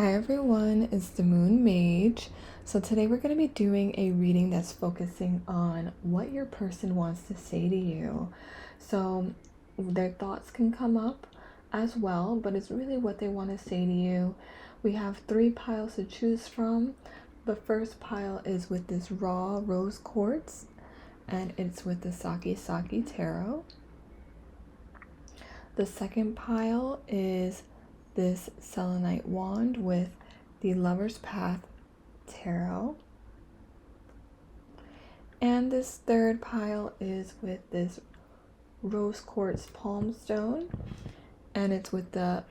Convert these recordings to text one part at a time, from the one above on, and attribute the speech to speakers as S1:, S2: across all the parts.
S1: Hi everyone, it's the Moon Mage. So today we're going to be doing a reading that's focusing on what your person wants to say to you. So their thoughts can come up as well, but it's really what they want to say to you. We have 3 piles to choose from. The first pile is with this raw rose quartz, and it's with the Sakki tarot. The second pile is this selenite wand with the Lover's Path tarot. And this third pile is with this rose quartz palm stone, and it's with the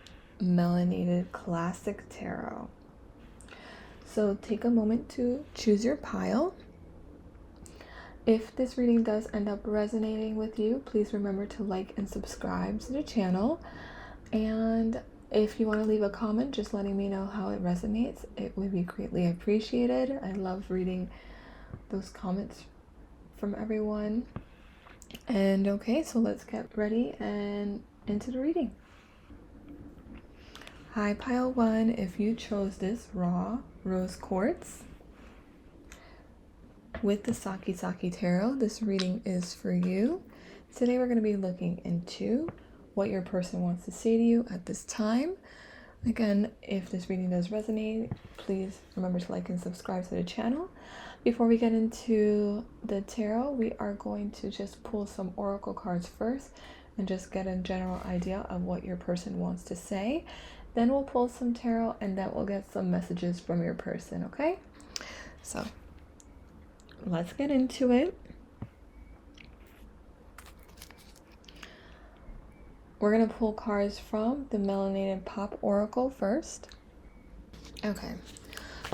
S1: Melanated classic tarot. So take a moment to choose your pile. If this reading does end up resonating with you, please remember to like and subscribe to the channel. And if you want to leave a comment just letting me know how it resonates, it would be greatly appreciated. I love reading those comments from everyone. And okay, so let's get ready and into the reading. Hi, pile 1. If you chose this raw rose quartz with the Sakki tarot, this reading is for you. Today we're going to be looking into what your person wants to say to you at this time. Again, if this reading does resonate, please remember to like and subscribe to the channel. Before we get into the tarot, we are going to just pull some oracle cards first and just get a general idea of what your person wants to say. Then we'll pull some tarot, and then we'll get some messages from your person, okay? So let's get into it. We're going to pull cards from the Melanated Pop Oracle first. Okay,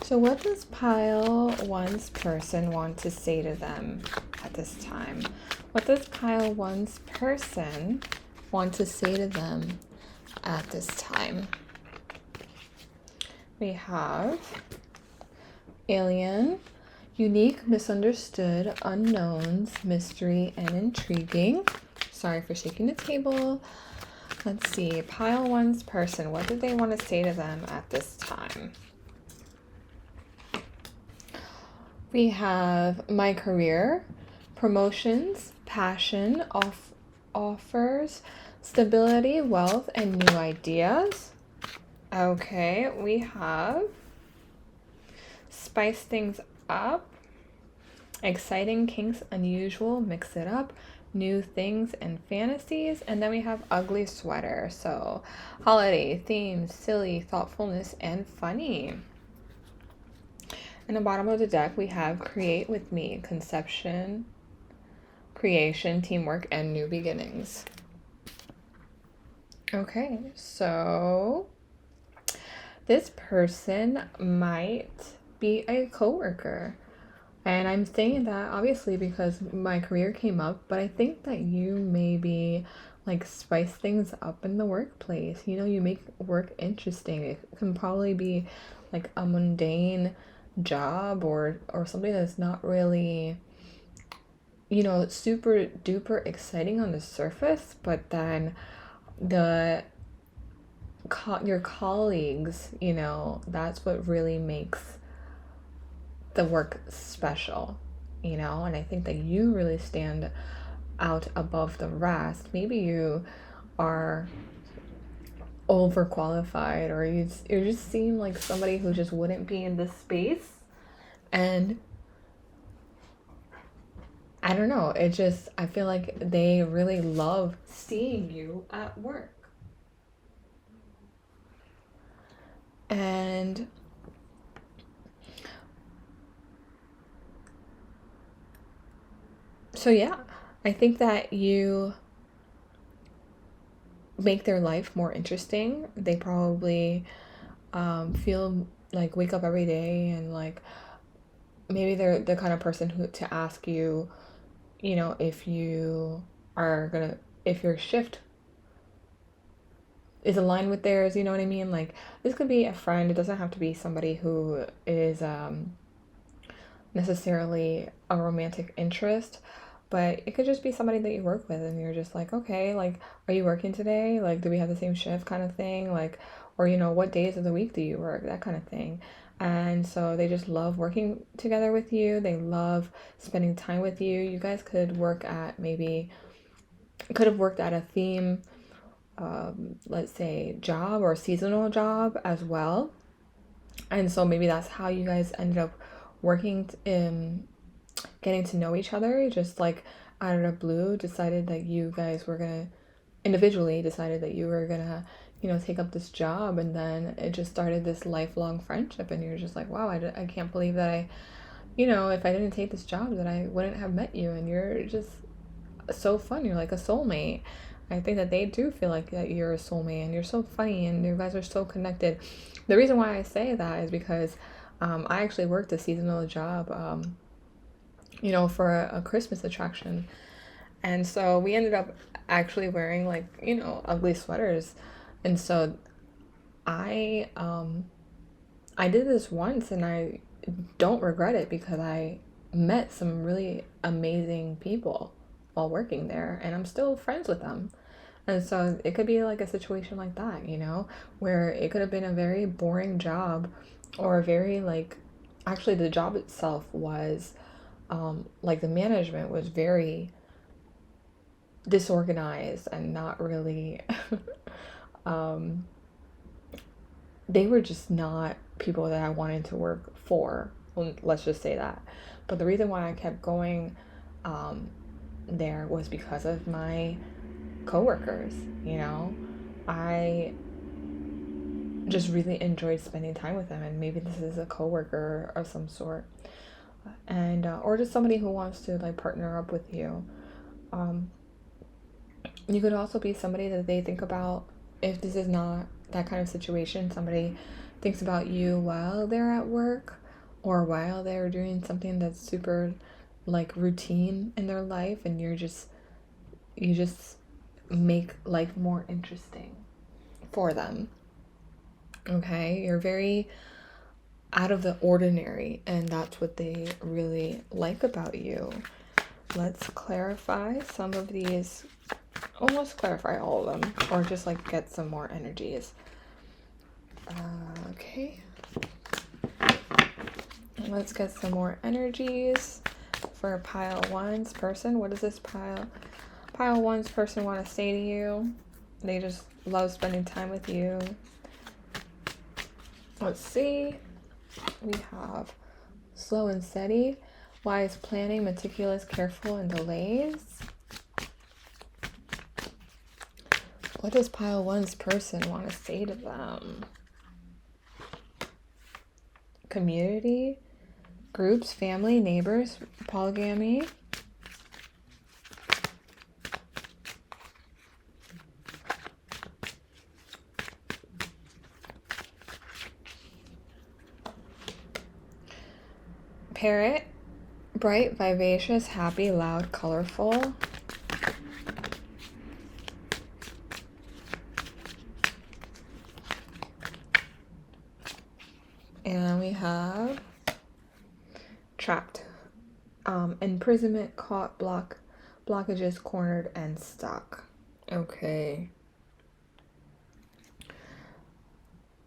S1: so what does pile 1's person want to say to them at this time? What does pile 1's person want to say to them at this time? We have alien, unique, misunderstood, unknowns, mystery, and intriguing. Sorry for shaking the table. Let's see, pile 1's person, what do they want to say to them at this time? We have my career, promotions, passion, offers, stability, wealth, and new ideas. Okay, we have spice things up, exciting, kinks, unusual, mix it up, new things and fantasies. And then we have ugly sweater, so holiday themes, silly, thoughtfulness, and funny. In the bottom of the deck we have create with me, conception, creation, teamwork, and new beginnings. Okay, so this person might be a coworker. And I'm saying that obviously because my career came up, but I think that you maybe like spice things up in the workplace. You know, you make work interesting. It can probably be like a mundane job or something that's not really, you know, super duper exciting on the surface, but then your colleagues, you know, that's what really makes the work special, you know. And I think that you really stand out above the rest. Maybe you are overqualified, or you just seem like somebody who just wouldn't be in this space. And I don't know, I feel like they really love seeing you at work. And so yeah, I think that you make their life more interesting. They probably feel like wake up every day and like maybe they're the kind of person who to ask you, you know, if your shift is aligned with theirs, you know what I mean? Like this could be a friend. It doesn't have to be somebody who is necessarily a romantic interest, But it could just be somebody that you work with and you're just like, okay, like, are you working today? Like, do we have the same shift kind of thing? Like, or, what days of the week do you work? That kind of thing. And so they just love working together with you. They love spending time with you. You guys could have worked at a theme, let's say, job or seasonal job as well. And so maybe that's how you guys ended up working in getting to know each other. Just like out of the blue, decided that you guys were gonna individually decided that you were gonna, take up this job, and then it just started this lifelong friendship. And you're just like, wow, I can't believe that if I didn't take this job, that I wouldn't have met you, and you're just so fun. You're like a soulmate. I think that they do feel like that you're a soulmate, and you're so funny, and you guys are so connected. The reason why I say that is because I actually worked a seasonal job, for a Christmas attraction. And so we ended up actually wearing like, ugly sweaters. And so I did this once, and I don't regret it because I met some really amazing people while working there, and I'm still friends with them. And so it could be like a situation like that, where it could have been a very boring job, or a very like, actually the job itself was like the management was very disorganized and not really they were just not people that I wanted to work for. Well, let's just say that. But the reason why I kept going there was because of my coworkers. I just really enjoyed spending time with them, and maybe this is a coworker of some sort, and or just somebody who wants to like partner up with you. You could also be somebody that they think about. If this is not that kind of situation, somebody thinks about you while they're at work, or while they're doing something that's super like routine in their life, and you just make life more interesting for them. Okay, you're very out of the ordinary, and that's what they really like about you. Let's clarify some of these. Almost clarify all of them, or just like get some more energies. Okay, let's get some more energies for pile one's person. What does this pile one's person want to say to you? They just love spending time with you. Let's see. We have slow and steady, wise planning, meticulous, careful, and delays. What does pile one's person want to say to them? Community, groups, family, neighbors, polygamy. Parrot, bright, vivacious, happy, loud, colorful. And we have trapped, imprisonment, caught, blockages, cornered, and stuck. Okay.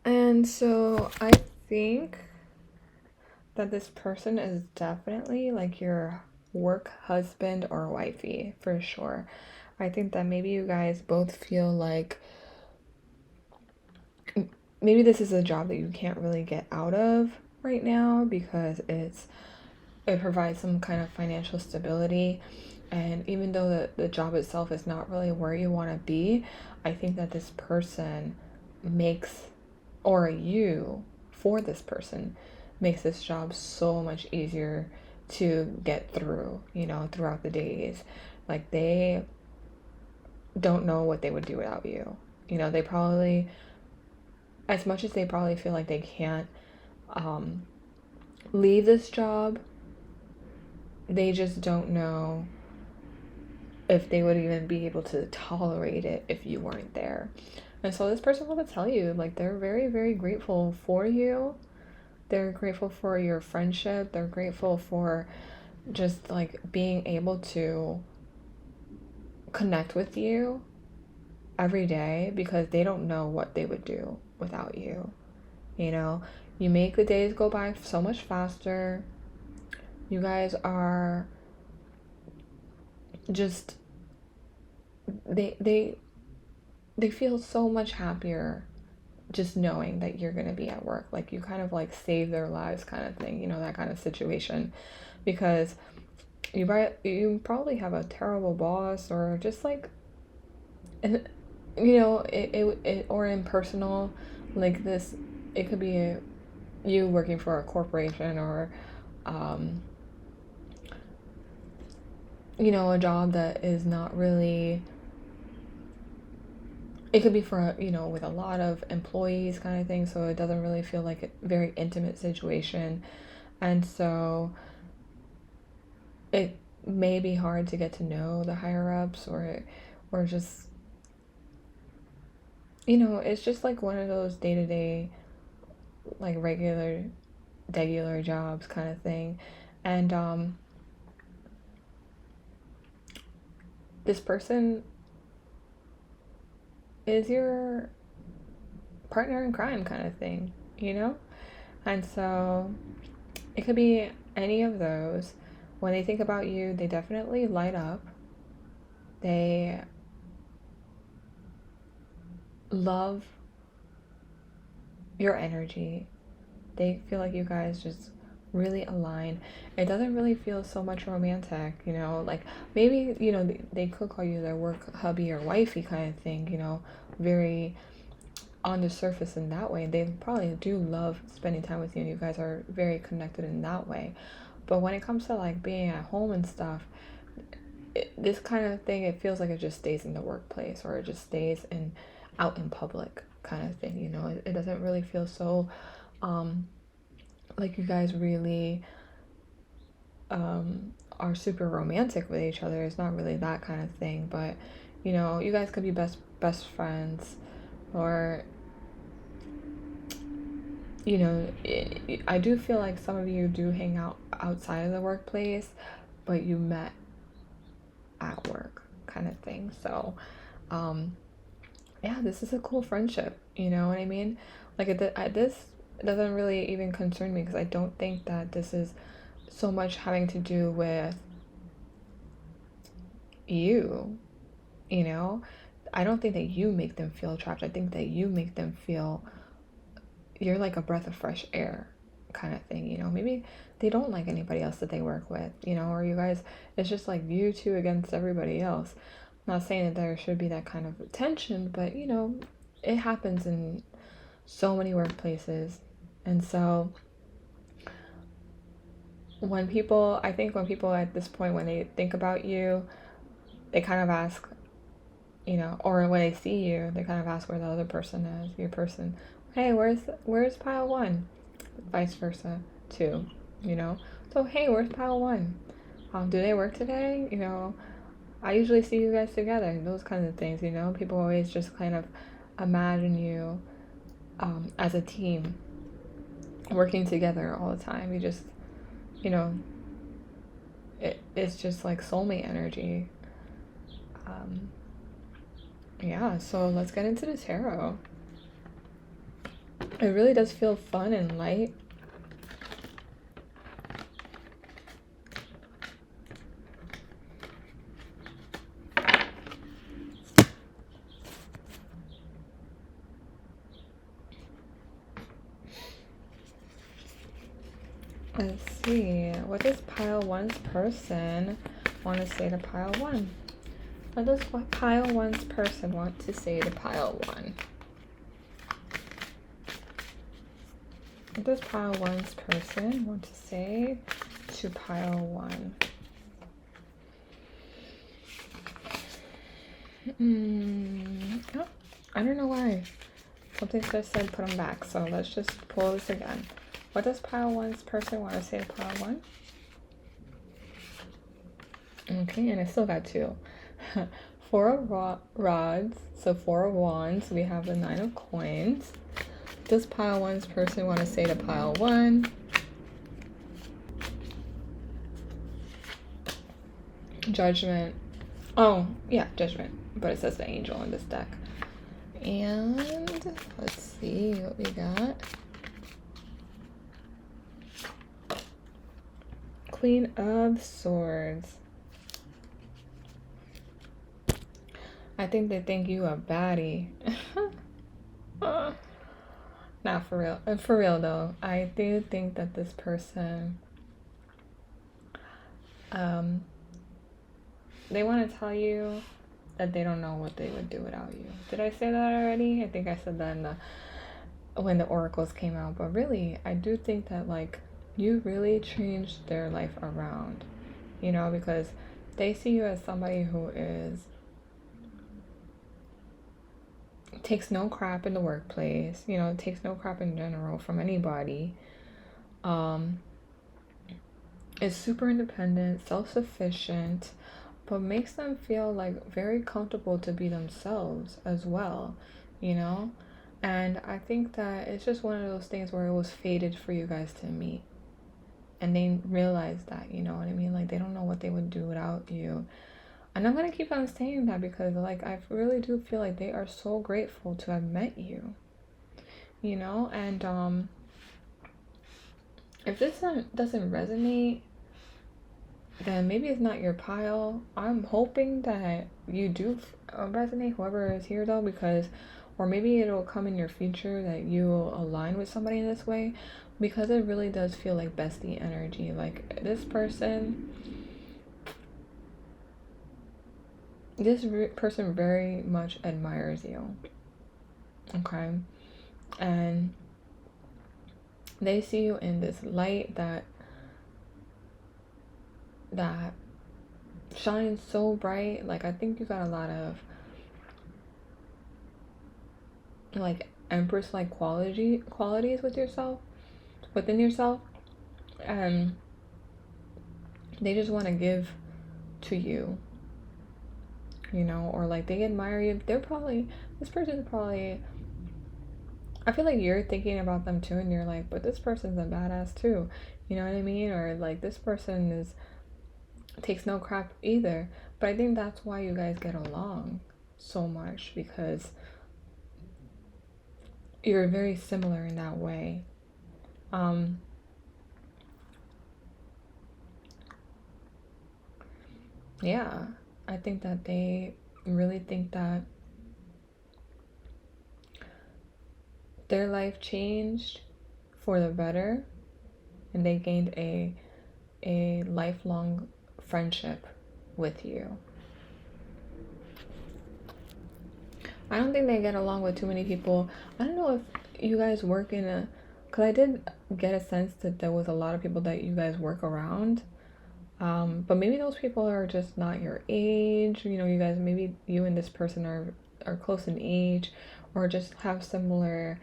S1: And so I think that this person is definitely like your work husband or wifey, for sure. I think that maybe you guys both feel like maybe this is a job that you can't really get out of right now because it provides some kind of financial stability. And even though the job itself is not really where you want to be, I think that this person makes, or you for this person, makes this job so much easier to get through, throughout the days. Like, they don't know what they would do without you. They probably, as much as they probably feel like they can't leave this job, they just don't know if they would even be able to tolerate it if you weren't there. And so this person will tell you, like, they're very, very grateful for you. They're grateful for your friendship. They're grateful for just like being able to connect with you every day, because they don't know what they would do without you. You know, you make the days go by so much faster. You guys are just, they feel so much happier just knowing that you're going to be at work. Like, you kind of like save their lives kind of thing, you know, that kind of situation. Because you probably have a terrible boss, or just like, you know, it or in personal, like this, it could be you working for a corporation, or you know, a job that is not really, it could be for, you know, with a lot of employees kind of thing, so it doesn't really feel like a very intimate situation. And so it may be hard to get to know the higher ups, or just, you know, it's just like one of those day-to-day, like regular jobs kind of thing. And this person is your partner in crime kind of thing, you know? And so it could be any of those. When they think about you, they definitely light up. They love your energy. They feel like you guys just really align. It doesn't really feel so much romantic, you know, like maybe, you know, they could call you their work hubby or wifey kind of thing, you know, very on the surface in that way. They probably do love spending time with you, and you guys are very connected in that way. But when it comes to like being at home and stuff, this kind of thing, it feels like it just stays in the workplace, or it just stays out in public kind of thing, you know. It doesn't really feel so like you guys really are super romantic with each other. It's not really that kind of thing, but you know, you guys could be best friends, or you know, I do feel like some of you do hang out outside of the workplace, but you met at work kind of thing. So yeah, this is a cool friendship, you know what I mean? Like this doesn't really even concern me, because I don't think that this is so much having to do with you, you know? I don't think that you make them feel trapped. I think that you make them feel you're like a breath of fresh air kind of thing, you know? Maybe they don't like anybody else that they work with, you know, or you guys, it's just like you two against everybody else. I'm not saying that there should be that kind of tension, but you know, it happens in so many workplaces. And so I think when people at this point, when they think about you, they kind of ask, you know, or when they see you, they kind of ask where the other person is, your person. Hey, where's pile one? Vice versa too, you know. So hey, where's pile one? Do they work today? You know, I usually see you guys together. Those kinds of things, you know. People always just kind of imagine you as a team working together all the time. You just, you know, it's just like soulmate energy. Yeah, so let's get into the tarot. It really does feel fun and light. Let's see, what does pile one's person want to say to pile one? What does pile one's person want to say to pile one? What does pile one's person want to say to pile one? Oh, I don't know why. Something just said put them back, so let's just pull this again. What does pile one's person want to say to pile one? Okay, and I still got two. Four of rods, so four of wands. We have the 9 of coins. Does pile one's person want to say to pile one? Judgment. Oh, yeah, Judgment. But it says the Angel in this deck. And let's see what we got. Queen of Swords. I think they think you a baddie. Not for real. For real though, I do think that this person, they want to tell you that they don't know what they would do without you. Did I say that already? I think I said that in when the oracles came out. But really, I do think that like you really changed their life around, you know, because they see you as somebody who takes no crap in the workplace, you know, takes no crap in general from anybody, is super independent, self-sufficient, but makes them feel like very comfortable to be themselves as well, you know. And I think that it's just one of those things where it was fated for you guys to meet, and they realized that, you know what I mean, like they don't know what they would do without you. And I'm gonna keep on saying that because like I really do feel like they are so grateful to have met you, you know. And if this doesn't resonate, then maybe it's not your pile. I'm hoping that you do resonate, whoever is here though, because, or maybe it'll come in your future that you will align with somebody in this way, because it really does feel like bestie energy. Like this person very much admires you, okay? And they see you in this light that shines so bright. Like I think you got a lot of like empress like qualities within yourself, and they just want to give to you, you know, or like they admire you. This person's probably, I feel like you're thinking about them too, and you're like, but this person's a badass too, you know what I mean? Or like this person takes no crap either. But I think that's why you guys get along so much, because you're very similar in that way. Yeah, I think that they really think that their life changed for the better, and they gained a lifelong friendship with you. I don't think they get along with too many people. I don't know if you guys work because I did get a sense that there was a lot of people that you guys work around. But maybe those people are just not your age. You know, you guys, maybe you and this person are close in age, or just have similar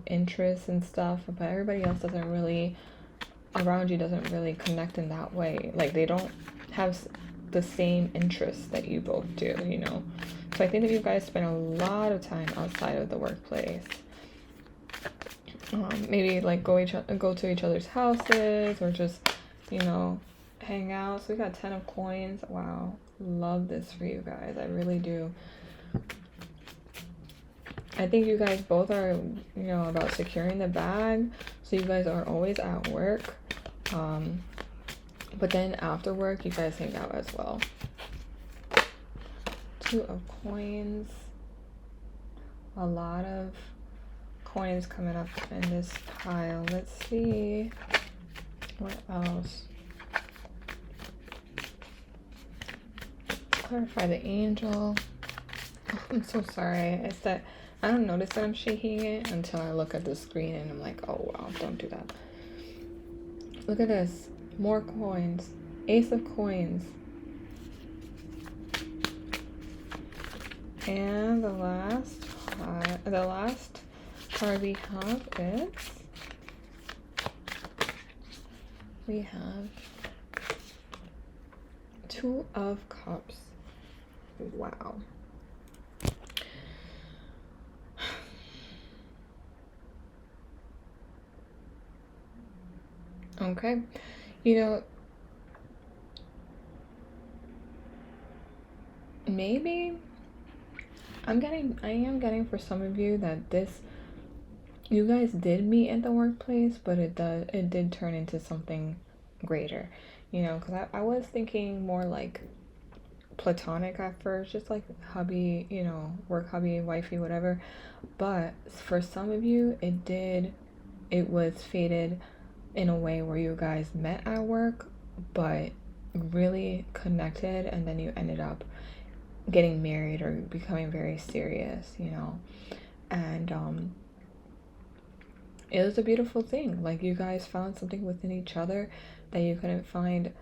S1: interests and stuff. But everybody else around you doesn't really connect in that way. Like they don't have the same interests that you both do, you know. So I think that you guys spend a lot of time outside of the workplace. Maybe like go to each other's houses, or just, you know, hang out. So we got 10 of coins. Wow, love this for you guys. I really do. I think you guys both are, you know, about securing the bag. So you guys are always at work. But then after work, you guys hang out as well. 2 of coins. A lot of coins coming up in this pile. Let's see what else. Clarify the angel. Oh, I'm so sorry. It's that I don't notice that I'm shaking it until I look at the screen and I'm like, oh wow, don't do that. Look at this. More coins. Ace of coins. And the last card we have is, we have 2 of cups. Wow. Okay. You know, maybe I am getting for some of you that you guys did meet at the workplace, but it did turn into something greater, because I was thinking more like platonic at first, just like hubby, work hubby, wifey, whatever. But for some of you, it was fated in a way where you guys met at work, but really connected, and then you ended up getting married or becoming very serious, and it was a beautiful thing. Like, you guys found something within each other that you couldn't find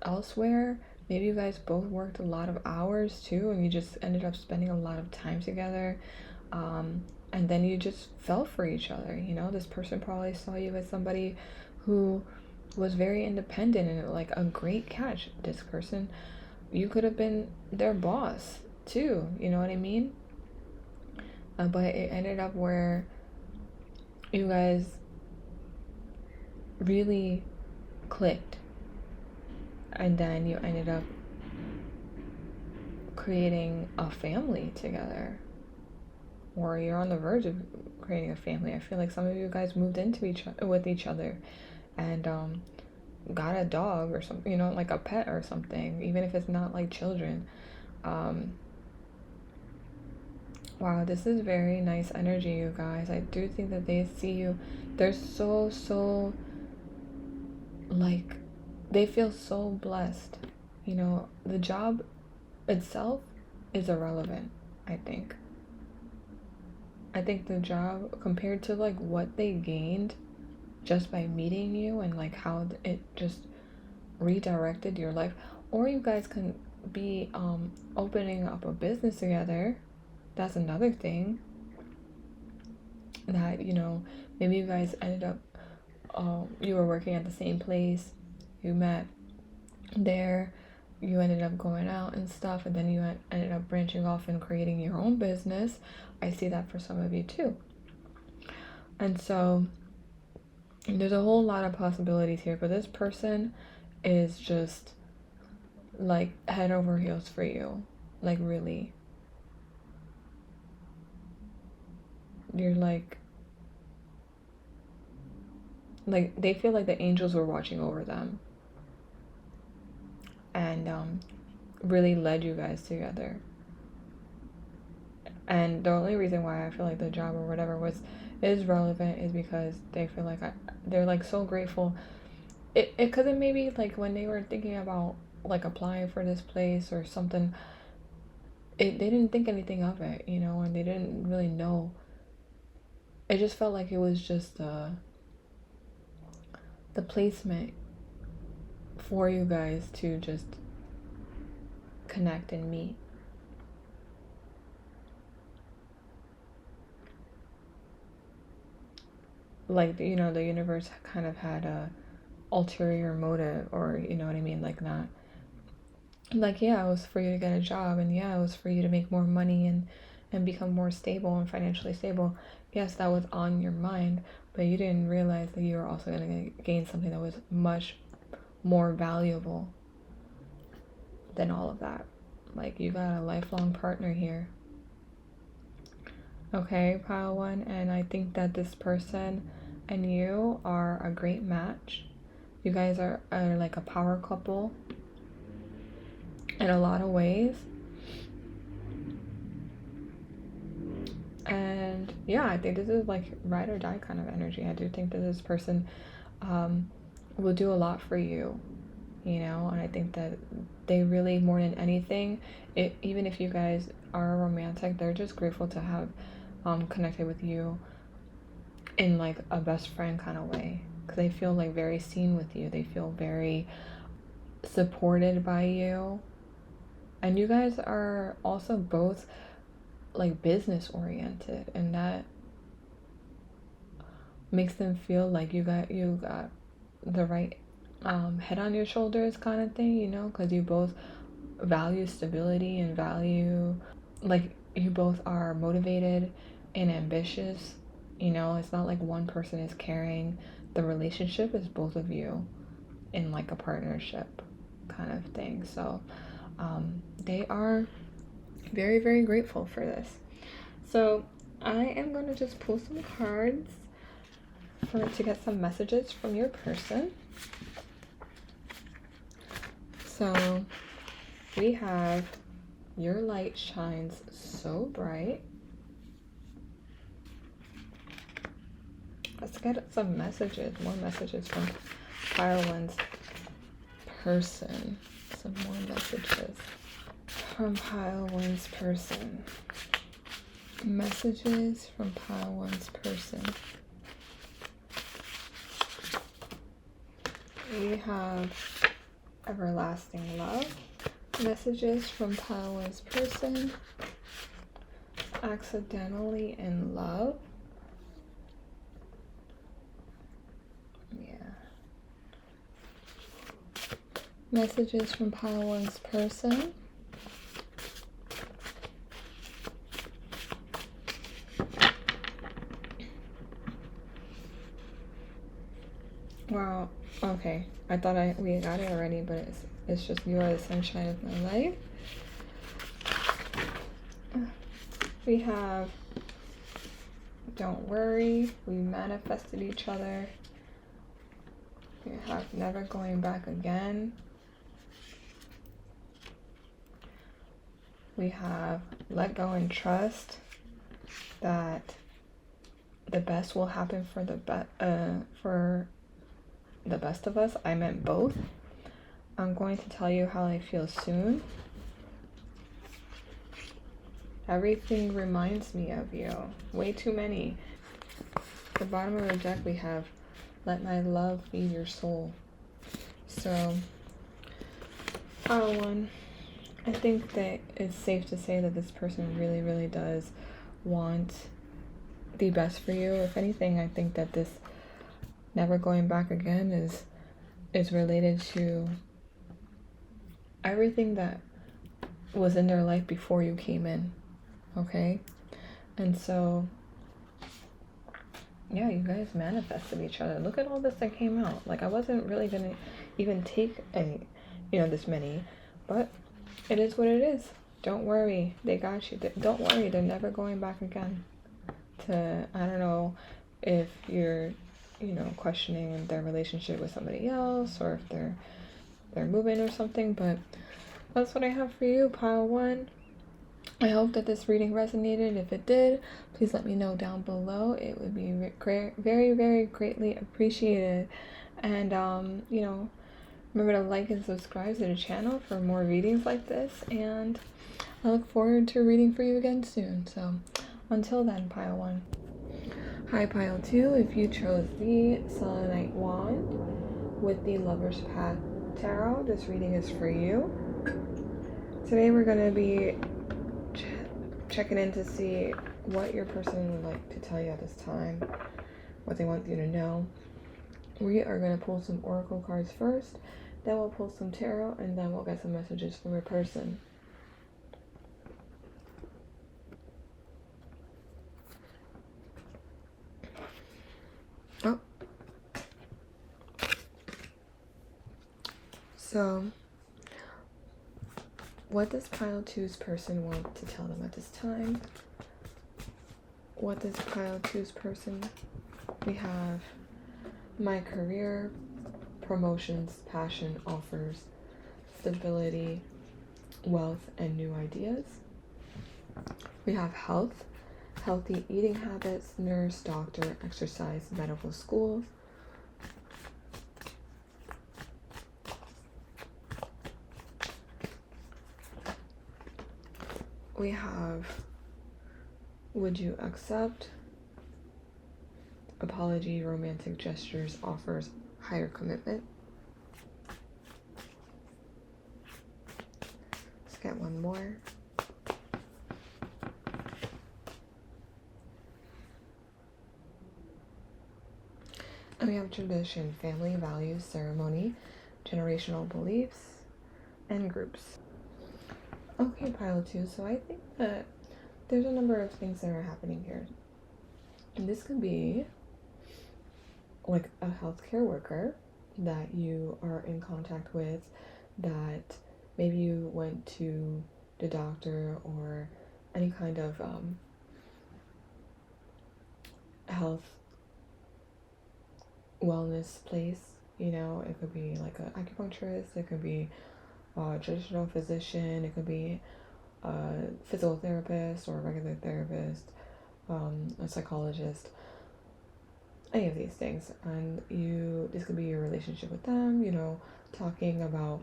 S1: elsewhere. Maybe you guys both worked a lot of hours too, and you just ended up spending a lot of time together. And then you just fell for each other. This person probably saw you as somebody who was very independent and like a great catch. This person, you could have been their boss too. You know what I mean? But it ended up where you guys really clicked, and then you ended up creating a family together, or you're on the verge of creating a family. I feel like some of you guys moved into with each other and got a dog or something, like a pet or something, even if it's not like children. Wow, this is very nice energy, you guys. I do think that they see you. They're so like, they feel so blessed. The job itself is irrelevant, I think. I think the job, compared to like what they gained just by meeting you and like how it just redirected your life, or you guys can be opening up a business together. That's another thing that, maybe you guys ended up, you were working at the same place, you met there, you ended up going out and stuff, and then you ended up branching off and creating your own business. I see that for some of you too. And so there's a whole lot of possibilities here, but this person is just like head over heels for you. Like, really. You're like they feel like the angels were watching over them and really led you guys together. And the only reason why I feel like the job or whatever is relevant is because they feel like they're like so grateful. It could have maybe like when they were thinking about like applying for this place or something, they didn't think anything of it, and they didn't really know. It just felt like it was just the placement for you guys to just connect and meet. Like, the universe kind of had a ulterior motive, or you know what I mean, like that. Like, yeah, it was for you to get a job, and yeah, it was for you to make more money and become more stable and financially stable. Yes, that was on your mind, but you didn't realize that you were also going to gain something that was much more valuable than all of that. Like, you got a lifelong partner here. Okay, pile one, and I think that this person and you are a great match. You guys are like a power couple in a lot of ways. And yeah, I think this is like ride or die kind of energy. I do think that this person will do a lot for you, and I think that they really, more than anything, even if you guys are romantic, they're just grateful to have connected with you in like a best friend kind of way, because they feel like very seen with you. They feel very supported by you, and you guys are also both like business oriented, and that makes them feel like you got the right head on your shoulders kind of thing, because you both value stability and value, like, you both are motivated and ambitious. It's not like one person is carrying the relationship, it's both of you in like a partnership kind of thing. So they are Very, very grateful for this. So I am going to just pull some cards to get some messages from your person. So we have, your light shines so bright. Let's get some messages, more messages from Pile 1's person. Some more messages from Pile 1's person. Messages from Pile 1's person. We have everlasting love. Messages from Pile 1's person. Accidentally in love. Messages from Pile 1's person. Wow. Okay. I thought we got it already, but it's just, you are the sunshine of my life. We have, don't worry. We manifested each other. We have never going back again. We have let go and trust that the best will happen for the best of us. I meant both. I'm going to tell you how I feel soon. Everything reminds me of you. Way too many. At the bottom of the deck we have, let my love feed your soul. So, Pile 1, I think that it's safe to say that this person really, really does want the best for you. If anything, I think that this never going back again is related to everything that was in their life before you came in. Okay? And so, yeah, you guys manifested each other. Look at all this that came out. Like, I wasn't really gonna even take any, this many, but it is what it is. Don't worry, they got you. Don't worry, they're never going back again. I don't know if you're, questioning their relationship with somebody else, or if they're moving or something, but that's what I have for you, Pile 1. I hope that this reading resonated. If it did, please let me know down below. It would be very, very greatly appreciated. And, remember to like and subscribe to the channel for more readings like this. And I look forward to reading for you again soon. So until then, Pile 1. Hi, Pile 2. If you chose the Selenite Wand with the Lover's Path Tarot, this reading is for you. Today we're going to be checking in to see what your person would like to tell you at this time, what they want you to know. We are going to pull some oracle cards first, then we'll pull some tarot, and then we'll get some messages from your person. Oh. So, what does Pile 2's person want to tell them at this time? What does Pile 2's person? We have my career, promotions, passion, offers, stability, wealth, and new ideas. We have health, healthy eating habits, nurse, doctor, exercise, medical school. We have, would you accept? Apology, romantic gestures, offers, higher commitment. Let's get one more. And we have tradition, family, values, ceremony, generational beliefs, and groups. Okay, Pile 2, so I think that there's a number of things that are happening here. And this could be like a healthcare worker that you are in contact with, that maybe you went to the doctor or any kind of health wellness place. You know, it could be like an acupuncturist, it could be a traditional physician, it could be a physical therapist or a regular therapist, a psychologist, any of these things. And this could be your relationship with them, you know, talking about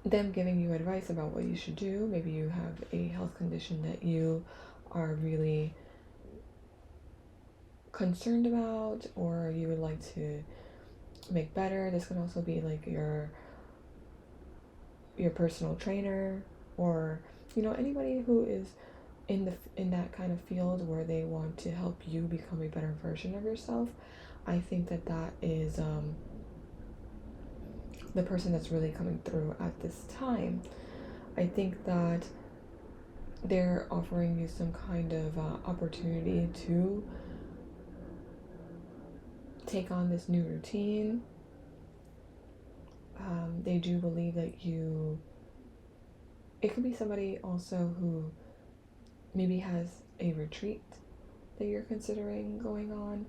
S1: them giving you advice about what you should do. Maybe you have a health condition that you are really concerned about or you would like to make better. This can also be like your personal trainer, or you know, anybody who is in that kind of field where they want to help you become a better version of yourself. I think that is the person that's really coming through at this time. I think that they're offering you some kind of opportunity to take on this new routine. They do believe that it could be somebody also who maybe has a retreat that you're considering going on.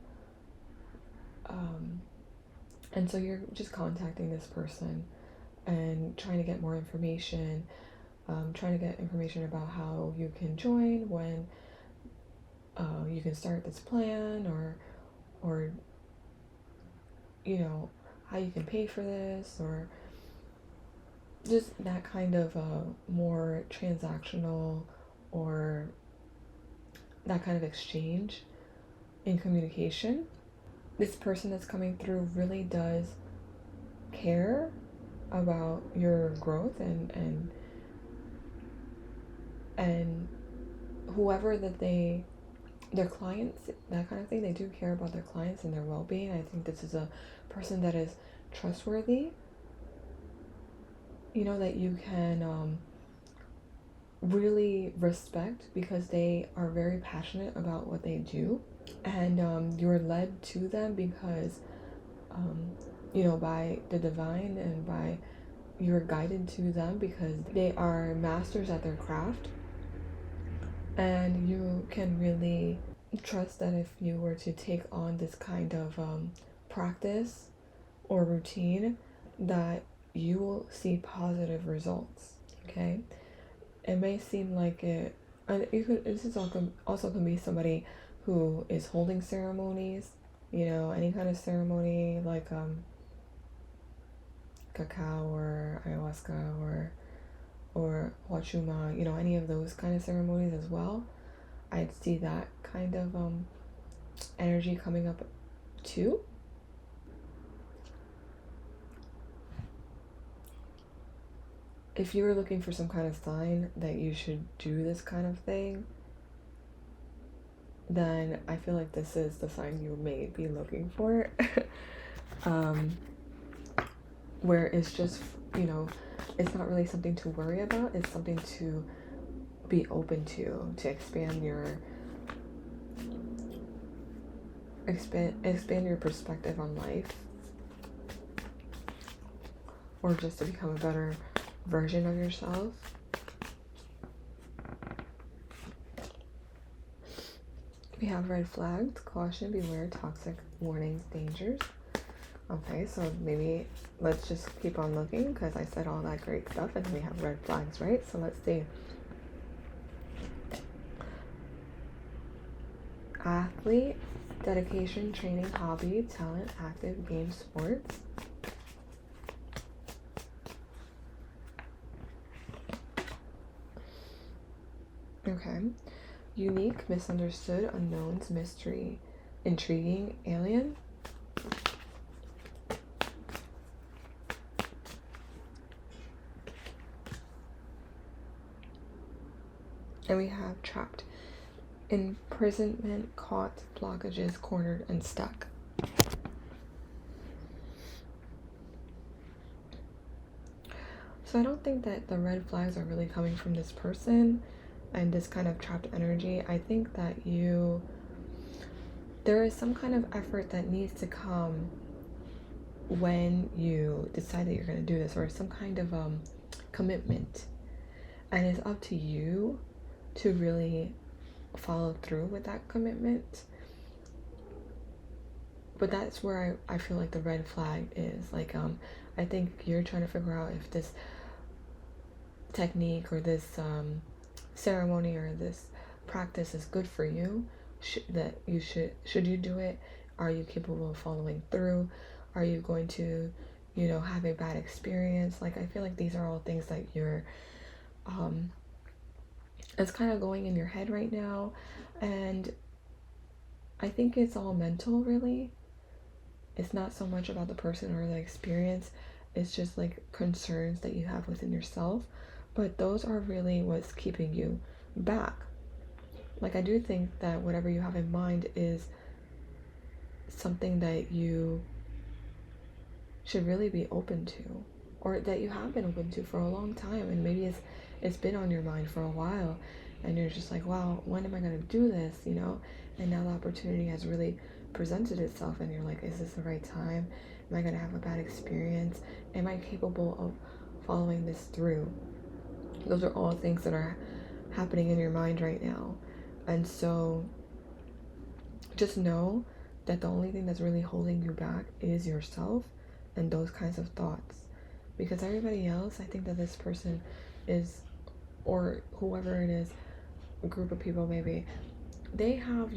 S1: And so you're just contacting this person and trying to get more information, trying to get information about how you can join, when you can start this plan, or you know, how you can pay for this, or just that kind of more transactional or that kind of exchange in communication. This person that's coming through really does care about your growth and whoever that their clients, that kind of thing. They do care about their clients and their well-being. I think this is a person that is trustworthy, you know, that you can really respect because they are very passionate about what they do, and you're led to them because you know, by the divine, and by you're guided to them because they are masters at their craft. And you can really trust that if you were to take on this kind of practice or routine, that you will see positive results. Okay, it may seem like it, and this is also can be somebody who is holding ceremonies, you know, any kind of ceremony like cacao or ayahuasca or huachuma, you know, any of those kind of ceremonies as well. I'd see that kind of energy coming up too. If you were looking for some kind of sign that you should do this kind of thing, then I feel like this is the sign you may be looking for. Where it's just, you know, it's not really something to worry about, it's something to be open to expand your perspective on life, or just to become a better version of yourself. We have red flags: caution, beware, toxic, warnings, dangers. Okay, so maybe let's just keep on looking because I said all that great stuff and we have red flags, right? So let's see. Athlete, dedication, training, hobby, talent, active, game, sports. Okay. Unique, misunderstood, unknowns, mystery, intriguing, alien. And we have trapped, imprisonment, caught, blockages, cornered, and stuck. So I don't think that the red flags are really coming from this person and this kind of trapped energy. I think that there is some kind of effort that needs to come when you decide that you're going to do this, or some kind of commitment And it's up to you to really follow through with that commitment. But that's where I feel like the red flag is. Like, I think you're trying to figure out if this technique or this ceremony or this practice is good for you. Should you do it? Are you capable of following through? Are you going to, have a bad experience? Like, I feel like these are all things that you're it's kind of going in your head right now, and I think it's all mental, really. It's not so much about the person or the experience. It's just like concerns that you have within yourself, but those are really what's keeping you back. Like, I do think that whatever you have in mind is something that you should really be open to, or that you have been open to for a long time, and maybe it's been on your mind for a while, and you're just like, wow, when am I going to do this, and now the opportunity has really presented itself, and you're like, is this the right time? Am I going to have a bad experience? Am I capable of following this through? Those are all things that are happening in your mind right now. And so just know that the only thing that's really holding you back is yourself and those kinds of thoughts. Because everybody else, I think that this person is, or whoever it is, a group of people maybe, they have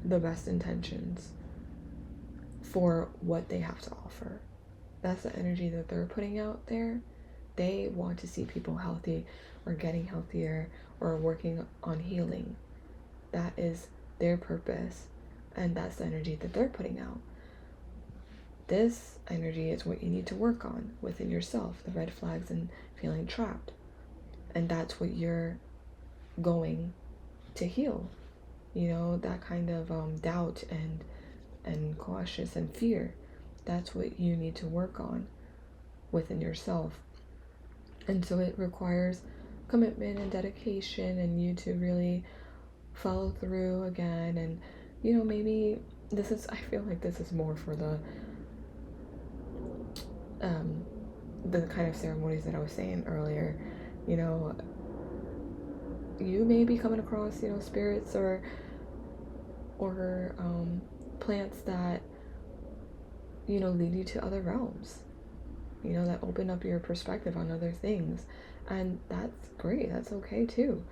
S1: the best intentions for what they have to offer. That's the energy that they're putting out there. They want to see people healthy or getting healthier or working on healing. That is their purpose, and that's the energy that they're putting out. This energy is what you need to work on within yourself, the red flags and feeling trapped. And that's what you're going to heal. That kind of doubt and cautious and fear. That's what you need to work on within yourself. And so it requires commitment and dedication, and you to really follow through again. And maybe I feel like this is more for the kind of ceremonies that I was saying earlier. You may be coming across spirits or plants that lead you to other realms, that open up your perspective on other things, and that's great. That's okay too.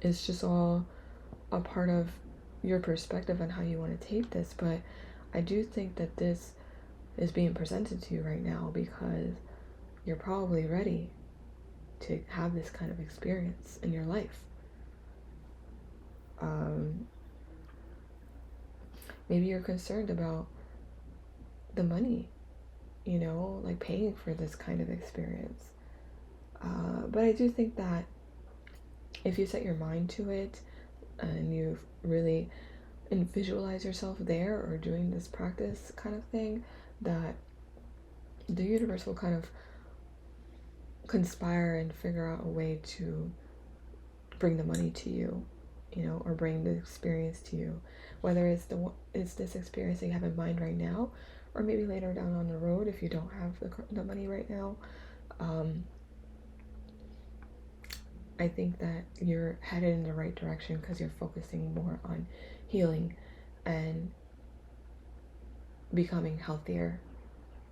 S1: It's just all a part of your perspective on how you want to take this. But I do think that this is being presented to you right now because you're probably ready to have this kind of experience in your life. Maybe you're concerned about the money, like paying for this kind of experience. But I do think that if you set your mind to it and you really visualize yourself there or doing this practice kind of thing, that the universe will kind of conspire and figure out a way to bring the money to you, or bring the experience to you, whether it's this experience that you have in mind right now, or maybe later down on the road if you don't have the money right now. I think that you're headed in the right direction because you're focusing more on healing and becoming healthier,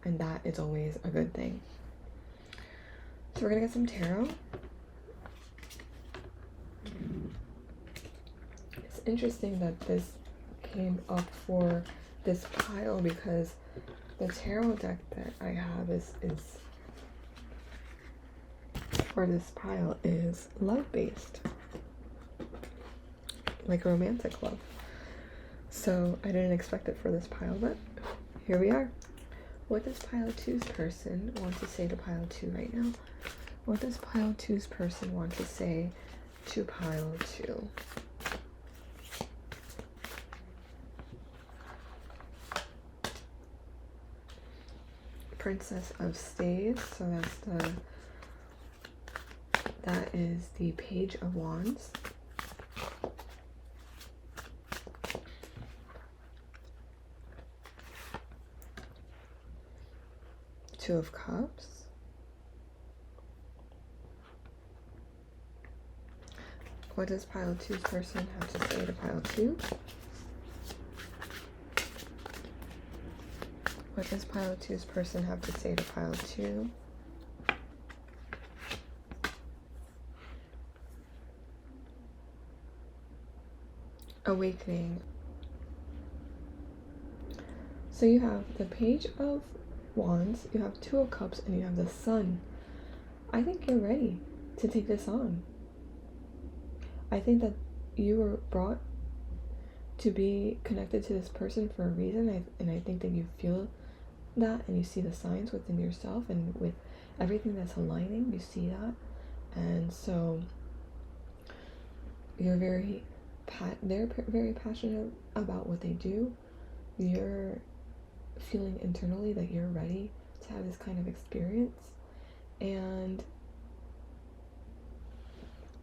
S1: and that is always a good thing. So we're gonna get some tarot. It's interesting that this came up for this pile because the tarot deck that I have is for this pile is love-based, like romantic love. So I didn't expect it for this pile, but here we are. What does pile 2's person want to say to pile 2 right now? What does pile 2's person want to say to pile 2? Princess of Staves, so that is the Page of Wands. Two of Cups. What does pile 2's person have to say to pile 2? What does pile 2's person have to say to pile 2? Awakening. So you have the Page of Wands, you have Two of Cups, and you have the Sun. I think you're ready to take this on. I think that you were brought to be connected to this person for a reason, and I think that you feel that, and you see the signs within yourself, and with everything that's aligning, you see that. And so you're they're very passionate about what they do. You're feeling internally that you're ready to have this kind of experience, and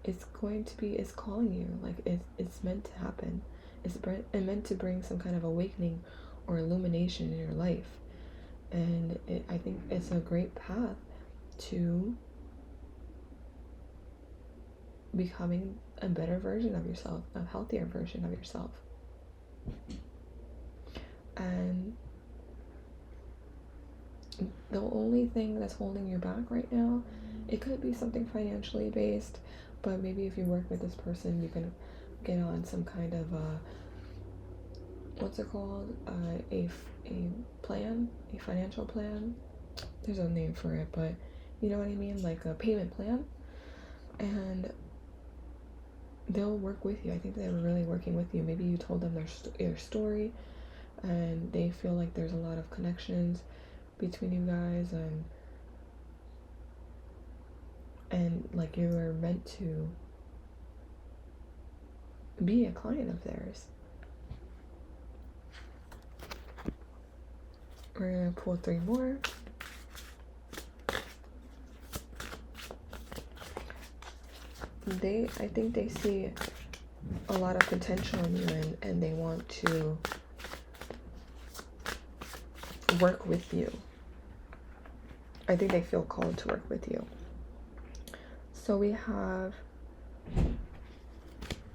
S1: it's calling you, like it's meant to happen. It's meant to bring some kind of awakening or illumination in your life, and I think it's a great path to becoming a better version of yourself, a healthier version of yourself. And the only thing that's holding you back right now, it could be something financially based, but maybe if you work with this person, you can get on some kind of what's it called, a plan, a financial plan. There's a name for it, but you know what I mean, like a payment plan, and they'll work with you. I think they're really working with you. Maybe you told them their story, and they feel like there's a lot of connections between you guys, and like you are meant to be a client of theirs. We're gonna pull 3 more. I think they see a lot of potential in you, and they want to work with you. I think they feel called to work with you. So we have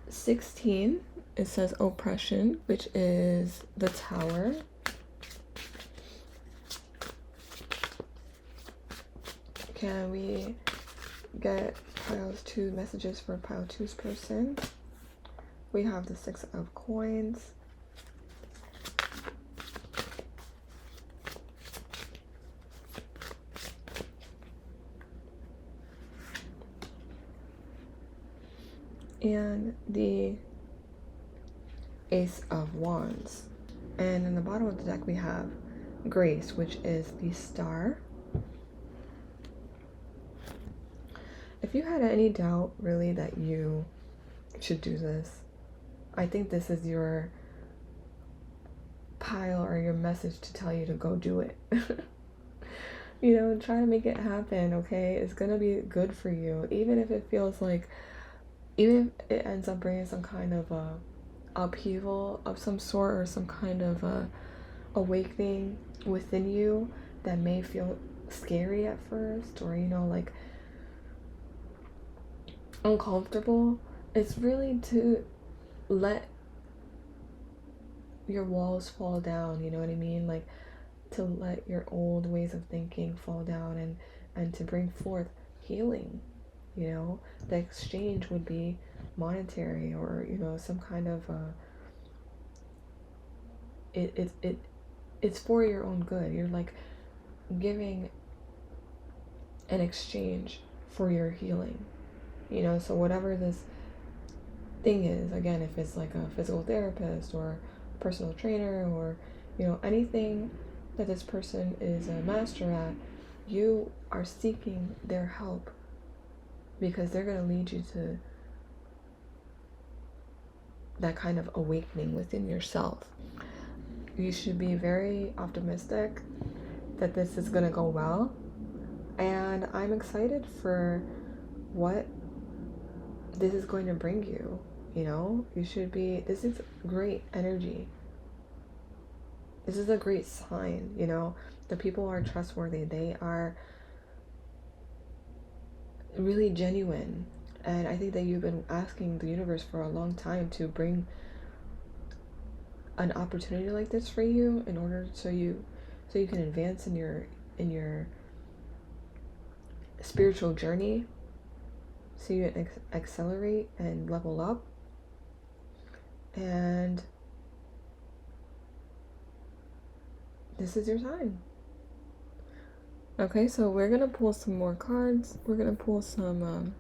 S1: 16. It says oppression, which is the Tower. Can we get piles 2 messages for pile 2's person? We have the 6 of Coins. And the Ace of Wands. And in the bottom of the deck we have Grace, which is the Star. If you had any doubt really that you should do this, I think this is your pile or your message to tell you to go do it. You know, try to make it happen, okay? It's gonna be good for you, even if it feels like, even if it ends up bringing some kind of upheaval of some sort, or some kind of awakening within you that may feel scary at first, or, you know, like uncomfortable. It's really to let your walls fall down, you know what I mean? Like to let your old ways of thinking fall down, and to bring forth healing. You know, the exchange would be monetary, or, you know, some kind of it's for your own good. You're like giving an exchange for your healing, you know. So whatever this thing is, again, if it's like a physical therapist or personal trainer, or, you know, anything that this person is a master at, you are seeking their help, because they're going to lead you to that kind of awakening within yourself. You should be very optimistic that this is going to go well, and I'm excited for what this is going to bring you. You know, you should be, this is great energy. this is a great sign, you know. The people are trustworthy. They are really genuine. And I think that you've been asking the universe for a long time to bring an opportunity like this for you in order so you can advance in your spiritual journey, so you can accelerate and level up. And this is your sign. Okay, so we're gonna pull some more cards. We're gonna pull some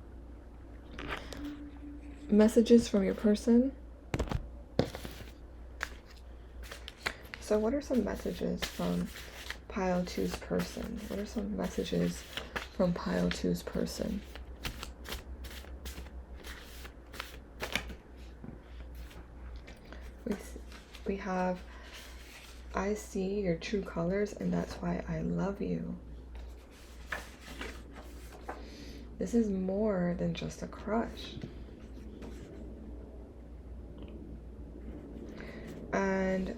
S1: messages from your person. So what are some messages from Pile 2's person? What are some messages from Pile 2's person? We have, I see your true colors, and that's why I love you. This is more than just a crush. And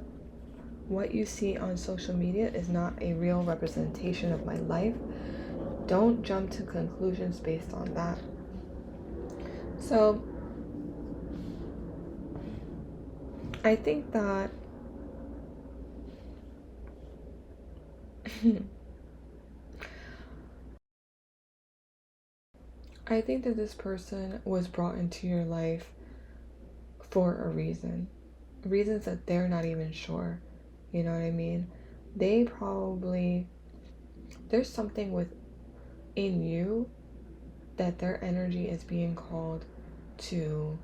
S1: what you see on social media is not a real representation of my life. Don't jump to conclusions based on that. So I think that I think that this person was brought into your life for a reason. Reasons that they're not even sure. You know what I mean? They probably, there's something within you that their energy is being called to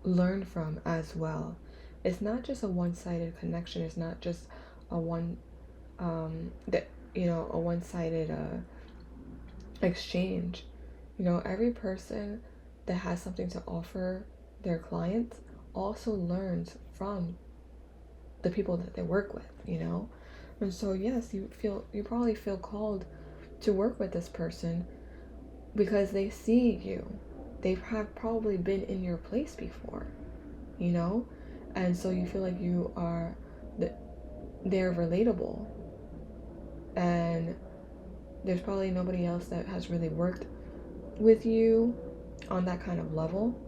S1: learn from as well. It's not just a one-sided connection. It's not just a one-sided exchange. You know, every person that has something to offer their clients also learns from the people that they work with, you know. And so yes, you probably feel called to work with this person because they see you. They have probably been in your place before, you know. And so you feel like you are they're relatable, and there's probably nobody else that has really worked with you on that kind of level.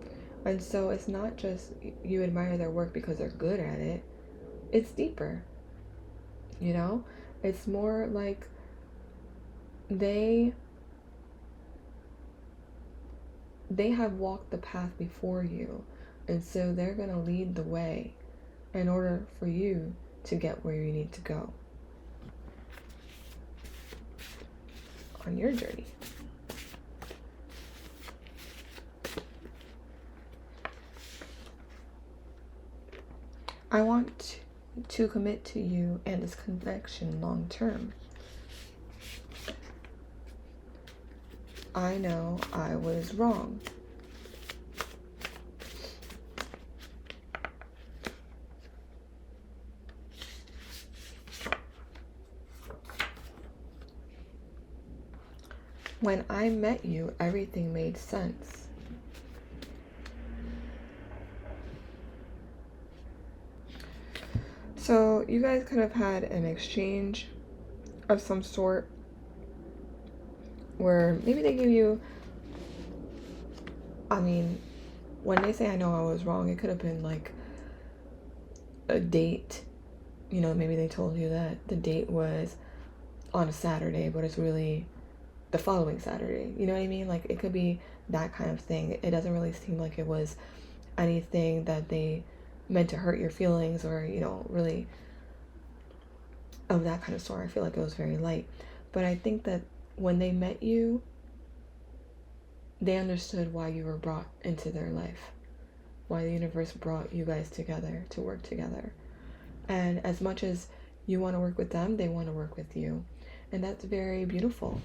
S1: And so it's not just you admire their work because they're good at it. It's deeper, you know. It's more like they have walked the path before you, and so they're going to lead the way in order for you to get where you need to go on your journey. I want to commit to you and this connection long term. I know I was wrong. When I met you, everything made sense. So you guys could have had an exchange of some sort where maybe they give you, I mean, when they say I know I was wrong, it could have been like a date. You know, maybe they told you that the date was on a Saturday, but it's really the following Saturday. You know what I mean? Like, it could be that kind of thing. It doesn't really seem like it was anything that they meant to hurt your feelings or, you know, really of that kind of sort. I feel like it was very light. But I think that when they met you, they understood why you were brought into their life, why the universe brought you guys together to work together. And as much as you want to work with them, they want to work with you. And that's very beautiful,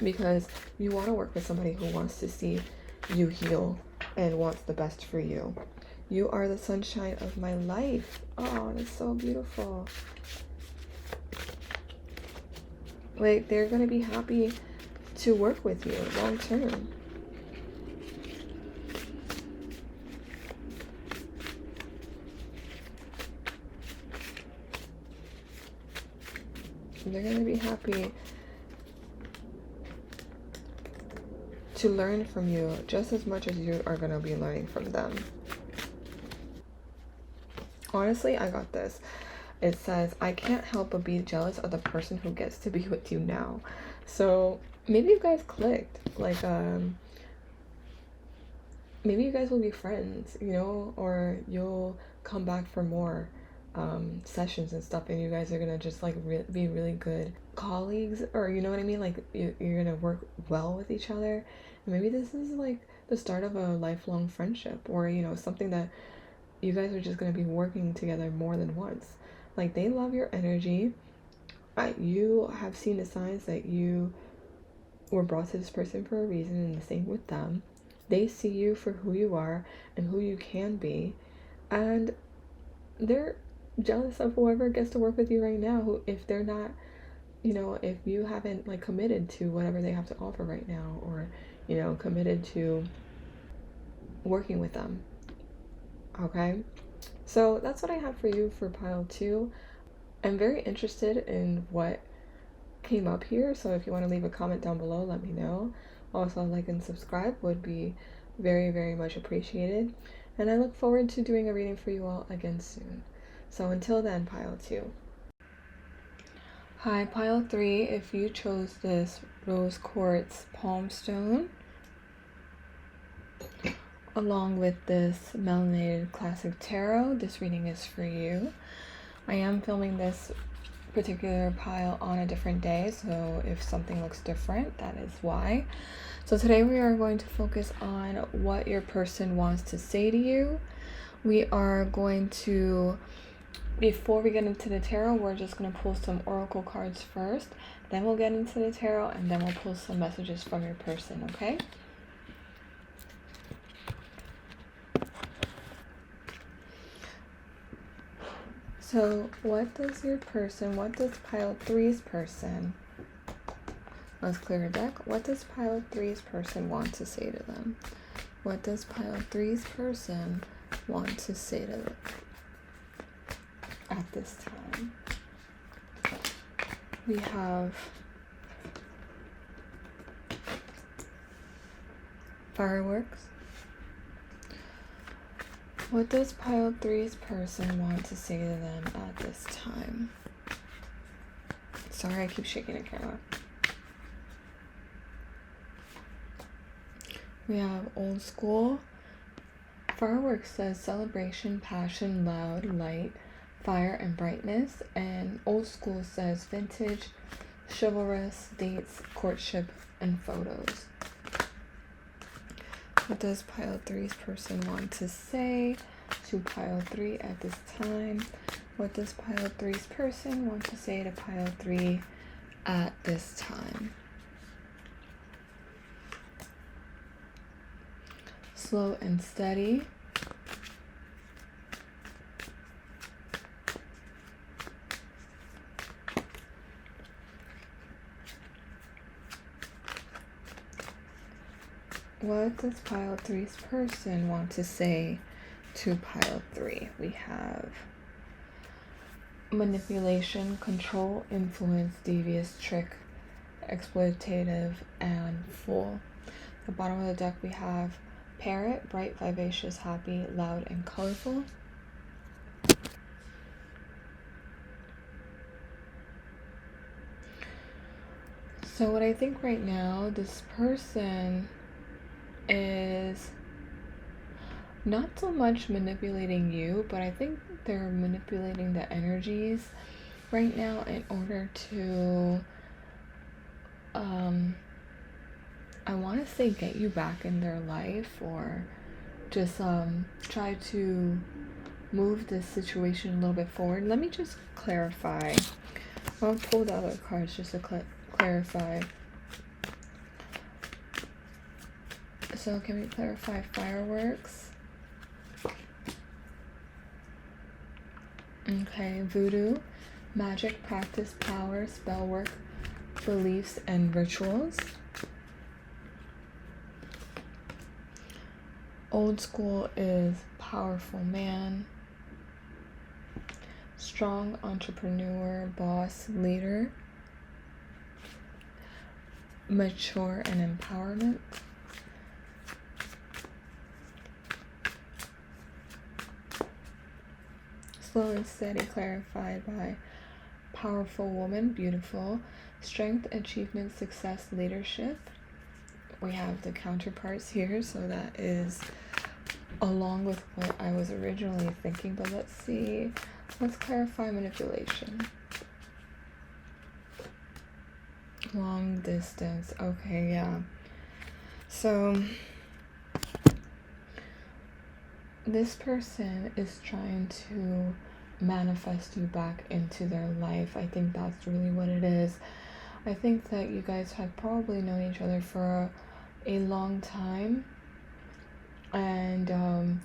S1: because you want to work with somebody who wants to see you heal and wants the best for you. You are the sunshine of my life. Oh, that's so beautiful. Like, they're going to be happy to work with you long term. They're going to be happy to learn from you just as much as you are going to be learning from them. Honestly, I got this. It says, I can't help but be jealous of the person who gets to be with you now. So maybe you guys clicked. Like, maybe you guys will be friends, you know, or you'll come back for more sessions and stuff, and you guys are gonna just like be really good colleagues, or you know what I mean, like you're gonna work well with each other. And maybe this is like the start of a lifelong friendship, or you know, something that you guys are just gonna be working together more than once. Like, they love your energy. You have seen the signs that you were brought to this person for a reason, and the same with them. They see you for who you are and who you can be, and they're jealous of whoever gets to work with you right now, who, if they're not, you know, if you haven't like committed to whatever they have to offer right now, or you know, committed to working with them. Okay, so that's what I have for you for pile 2. I'm very interested in what came up here, so if you want to leave a comment down below, let me know. Also, like and subscribe would be very, very much appreciated, and I look forward to doing a reading for you all again soon. So until then, pile 2. Hi, pile 3. If you chose this rose quartz palm stone along with this melanated classic tarot, this reading is for you. I am filming this particular pile on a different day, so if something looks different, that is why. So today we are going to focus on what your person wants to say to you. We are going to, before we get into the tarot, we're just going to pull some oracle cards first, then we'll get into the tarot, and then we'll pull some messages from your person, okay? So what does your person, what does pile 3's person, let's clear a deck. What does pile 3's person want to say to them? What does pile 3's person want to say to them at this time? We have fireworks. What does pile 3's person want to say to them at this time? Sorry, I keep shaking the camera. We have old school. Fireworks says celebration, passion, loud, light, fire, and brightness. And old school says vintage, chivalrous, dates, courtship, and photos. What does pile 3's person want to say to pile 3 at this time? What does pile 3's person want to say to pile 3 at this time? Slow and steady. What does pile 3's person want to say to pile 3? We have manipulation, control, influence, devious, trick, exploitative, and fool. At the bottom of the deck we have parrot, bright, vivacious, happy, loud, and colorful. So what I think right now, this person is not so much manipulating you, but I think they're manipulating the energies right now in order to I want to say get you back in their life, or just try to move this situation a little bit forward. Let me just clarify. I'll pull the other cards just to clarify. So can we clarify fireworks? Okay, voodoo, magic, practice, power, spell work, beliefs, and rituals. Old school is powerful man, strong entrepreneur, boss, leader. mature and empowerment. Slow and steady, clarified by powerful woman, beautiful. Strength, achievement, success, leadership. We have the counterparts here, so that is along with what I was originally thinking, but let's see. Let's clarify manipulation. Long distance. Okay, yeah. So this person is trying to manifest you back into their life. I think that's really what it is. I think that you guys have probably known each other for a long time, and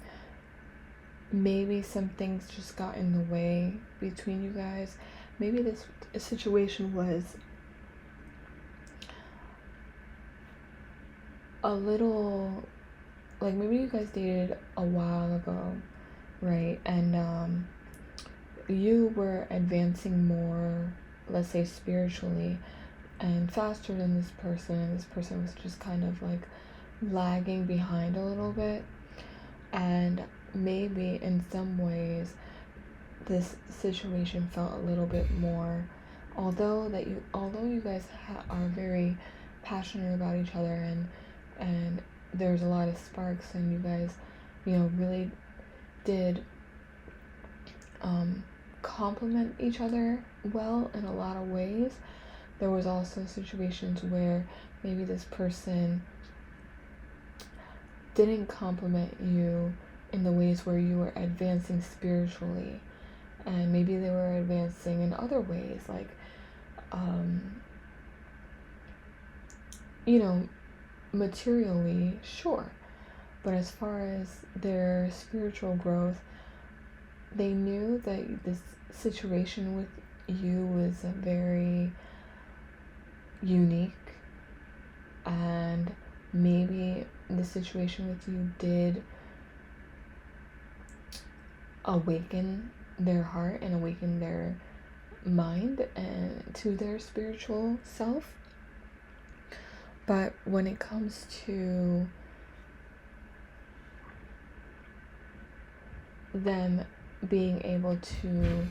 S1: maybe some things just got in the way between you guys. Maybe this situation was a little, like, maybe you guys dated a while ago, right? And you were advancing more, let's say, spiritually and faster than this person, and this person was just kind of like lagging behind a little bit. And maybe in some ways this situation felt a little bit more, although you guys are very passionate about each other, and there's a lot of sparks, and you guys, you know, really did complement each other well in a lot of ways. There was also situations where maybe this person didn't compliment you in the ways where you were advancing spiritually, and maybe they were advancing in other ways, like you know, materially, sure, but as far as their spiritual growth, they knew that this situation with you was very unique, and maybe the situation with you did awaken their heart and awaken their mind and to their spiritual self. But when it comes to them being able to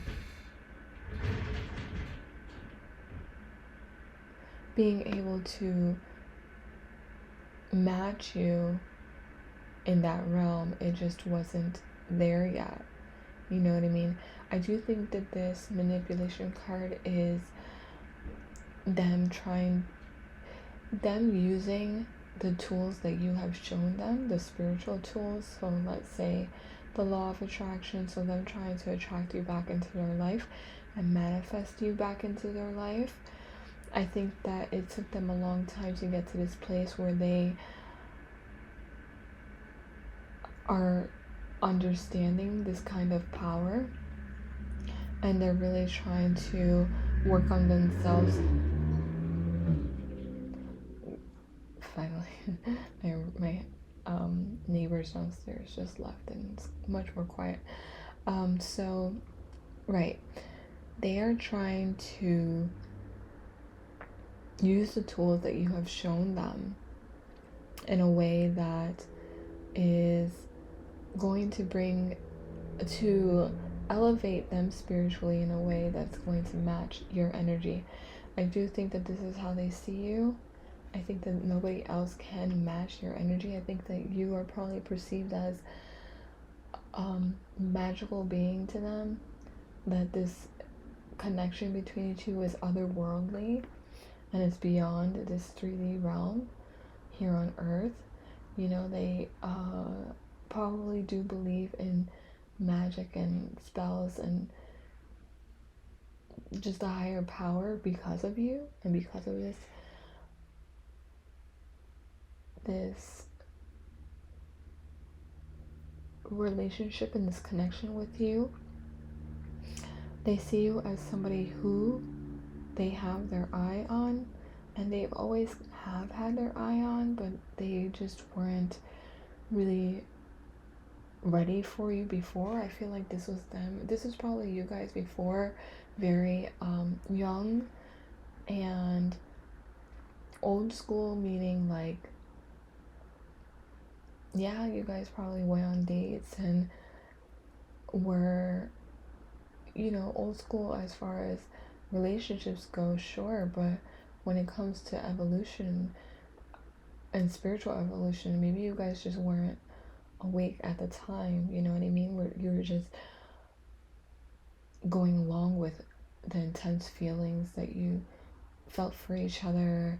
S1: match you in that realm, it just wasn't there yet. You know what I mean? I do think that this manipulation card is them using the tools that you have shown them, the spiritual tools. So let's say the law of attraction, so them trying to attract you back into their life and manifest you back into their life. I think that it took them a long time to get to this place where they are understanding this kind of power, and they're really trying to work on themselves. Finally, my neighbors downstairs just left, and it's much more quiet. So right, they are trying to use the tools that you have shown them in a way that is going to elevate them spiritually in a way that's going to match your energy. I do think that this is how they see you. I think that nobody else can match your energy. I think that you are probably perceived as magical being to them, that this connection between you two is otherworldly and it's beyond this 3D realm here on Earth. You know, they probably do believe in magic and spells and just a higher power because of you and because of this relationship and this connection with you. They see you as somebody who they have their eye on, and they've always have had their eye on, but they just weren't really ready for you before. I feel like this was them. This is probably you guys before, very young, and Old school meaning like, yeah, you guys probably went on dates and were, old school as far as relationships go, sure, but when it comes to evolution and spiritual evolution, maybe you guys just weren't awake at the time, you know what I mean? Where you were just going along with the intense feelings that you felt for each other,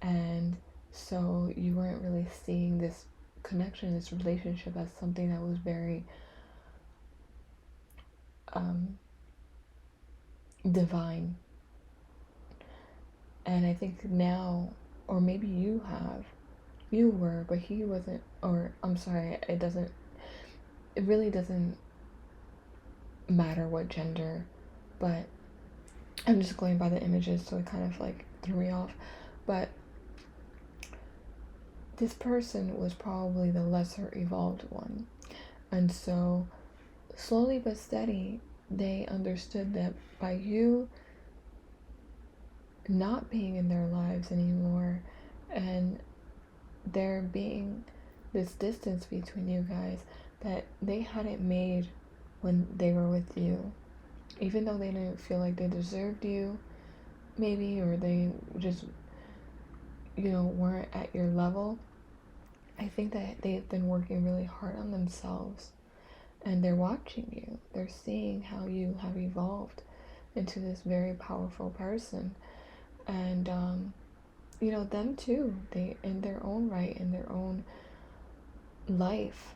S1: and so you weren't really seeing this connection, this relationship as something that was very divine. And I think now, or maybe you were, but he wasn't, or I'm sorry, it really doesn't matter what gender, but I'm just going by the images, so it kind of like threw me off. But this person was probably the lesser evolved one, and so slowly but steady they understood that by you not being in their lives anymore and there being this distance between you guys that they hadn't made when they were with you, even though they didn't feel like they deserved you maybe, or they just weren't at your level. I think that they've been working really hard on themselves, and they're watching you. They're seeing how you have evolved into this very powerful person. And them too, they in their own right, in their own life,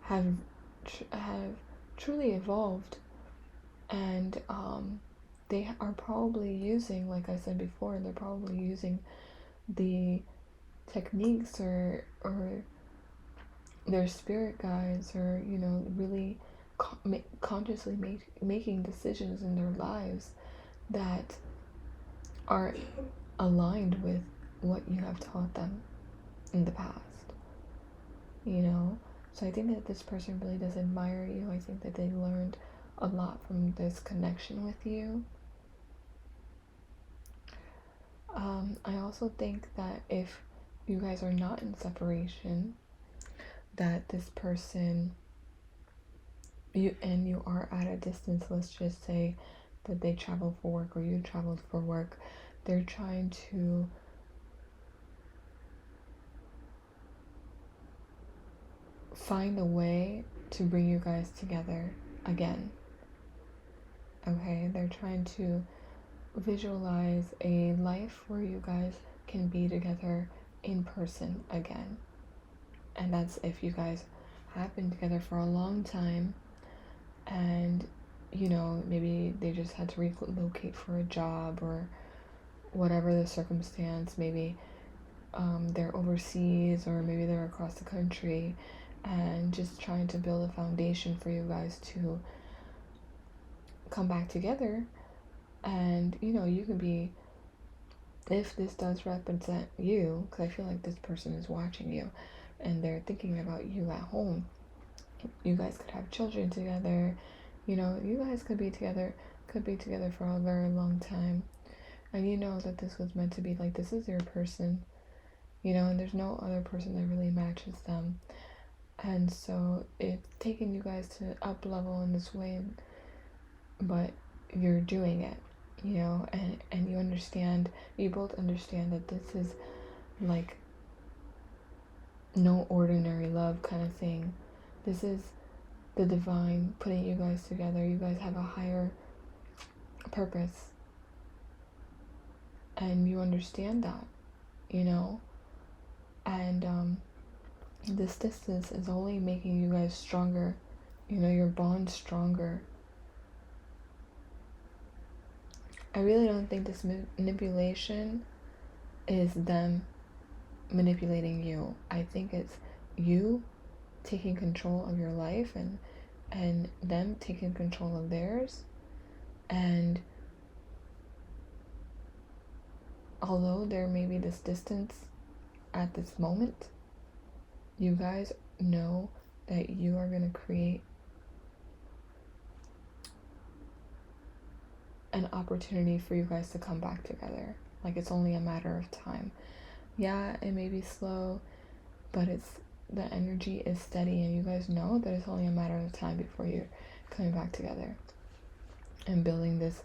S1: have truly evolved. And they are probably using, like I said before, they're probably using the techniques or their spirit guides, or really consciously making decisions in their lives that are aligned with what you have taught them in the past, so I think that this person really does admire you. I think that they learned a lot from this connection with you. I also think that if you guys are not in separation, that this person, you are at a distance, let's just say that they travel for work or you traveled for work, they're trying to find a way to bring you guys together again. Okay, they're trying to visualize a life where you guys can be together in person again. And that's if you guys have been together for a long time and maybe they just had to relocate for a job or whatever the circumstance. Maybe they're overseas, or maybe they're across the country, and just trying to build a foundation for you guys to come back together. And you can be, if this does represent you, because I feel like this person is watching you and they're thinking about you at home, you guys could have children together, you guys could be together for a very long time, and that this was meant to be, like, this is your person, and there's no other person that really matches them. And so it's taken you guys to up level in this way, but you're doing it, and you both understand that this is like no ordinary love kind of thing. This is the divine putting you guys together. You guys have a higher purpose, and you understand that, and this distance is only making you guys stronger, your bond stronger. I really don't think this manipulation is them manipulating you. I think it's you taking control of your life and them taking control of theirs. And although there may be this distance at this moment, you guys know that you are going to create an opportunity for you guys to come back together. Like, it's only a matter of time. Yeah, it may be slow, but the energy is steady, and you guys know that it's only a matter of time before you're coming back together and building this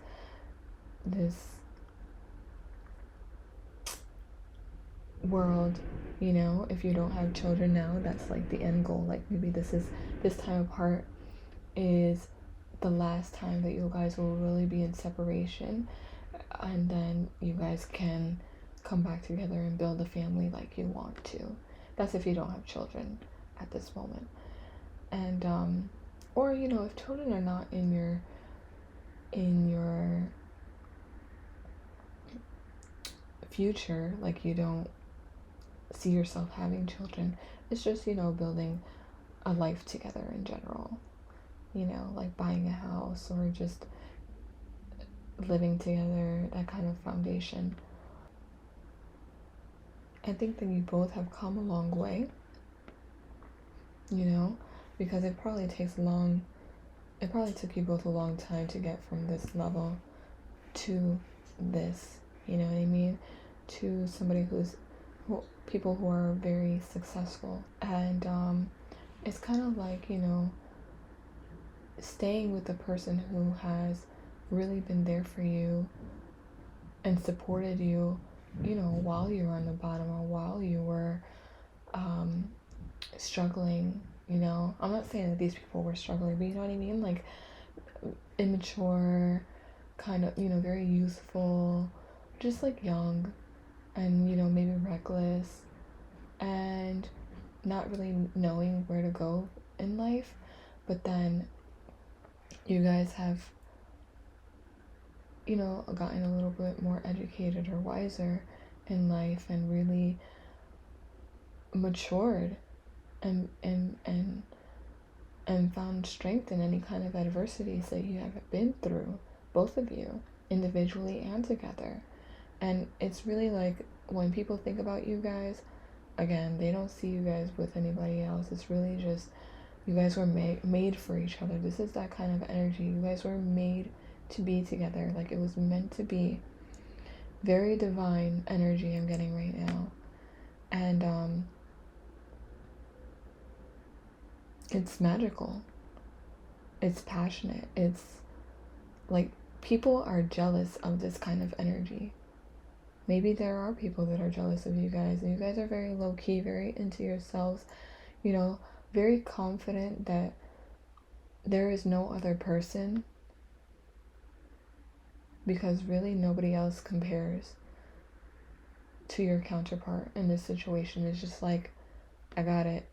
S1: world. You know, if you don't have children now, that's like the end goal. Like, maybe this time apart is the last time that you guys will really be in separation, and then you guys can come back together and build a family like you want to. That's if you don't have children at this moment. And or, you know, if children are not in your future, like you don't see yourself having children, it's just, you know, building a life together in general, you know, like buying a house or just living together, that kind of foundation. I think that you both have come a long way, you know, because it probably took you both a long time to get from this level to this, you know what I mean, to somebody people who are very successful. And it's kind of like, you know, staying with the person who has really been there for you and supported you, you know, while you were on the bottom or while you were struggling. You know, I'm not saying that these people were struggling, but you know what I mean, like immature, kind of, you know, very youthful, just like young, and, you know, maybe reckless, and not really knowing where to go in life. But then you guys have, you know, gotten a little bit more educated or wiser in life and really matured and found strength in any kind of adversities that you have been through, both of you, individually and together. And it's really like, when people think about you guys, again, they don't see you guys with anybody else. It's really just, you guys were made for each other. This is that kind of energy. You guys were made to be together. Like, it was meant to be. Very divine energy I'm getting right now. And it's magical. It's passionate. It's like, people are jealous of this kind of energy. Maybe there are people that are jealous of you guys, and you guys are very low-key, very into yourselves, you know, very confident that there is no other person, because really nobody else compares to your counterpart in this situation. It's just like, I got it.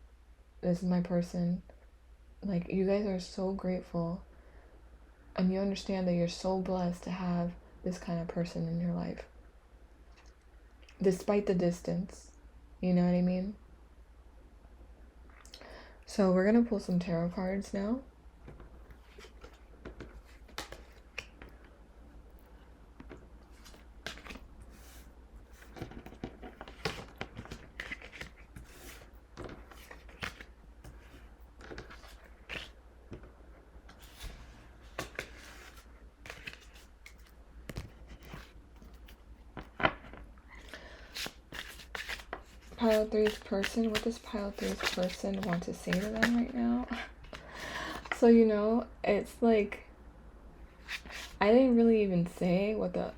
S1: This is my person. Like, you guys are so grateful, and you understand that you're so blessed to have this kind of person in your life, despite the distance. You know what I mean? So we're gonna pull some tarot cards now. Pile 3's person, what does Pile 3's person want to say to them right now? So, you know, it's like, I didn't really even say what your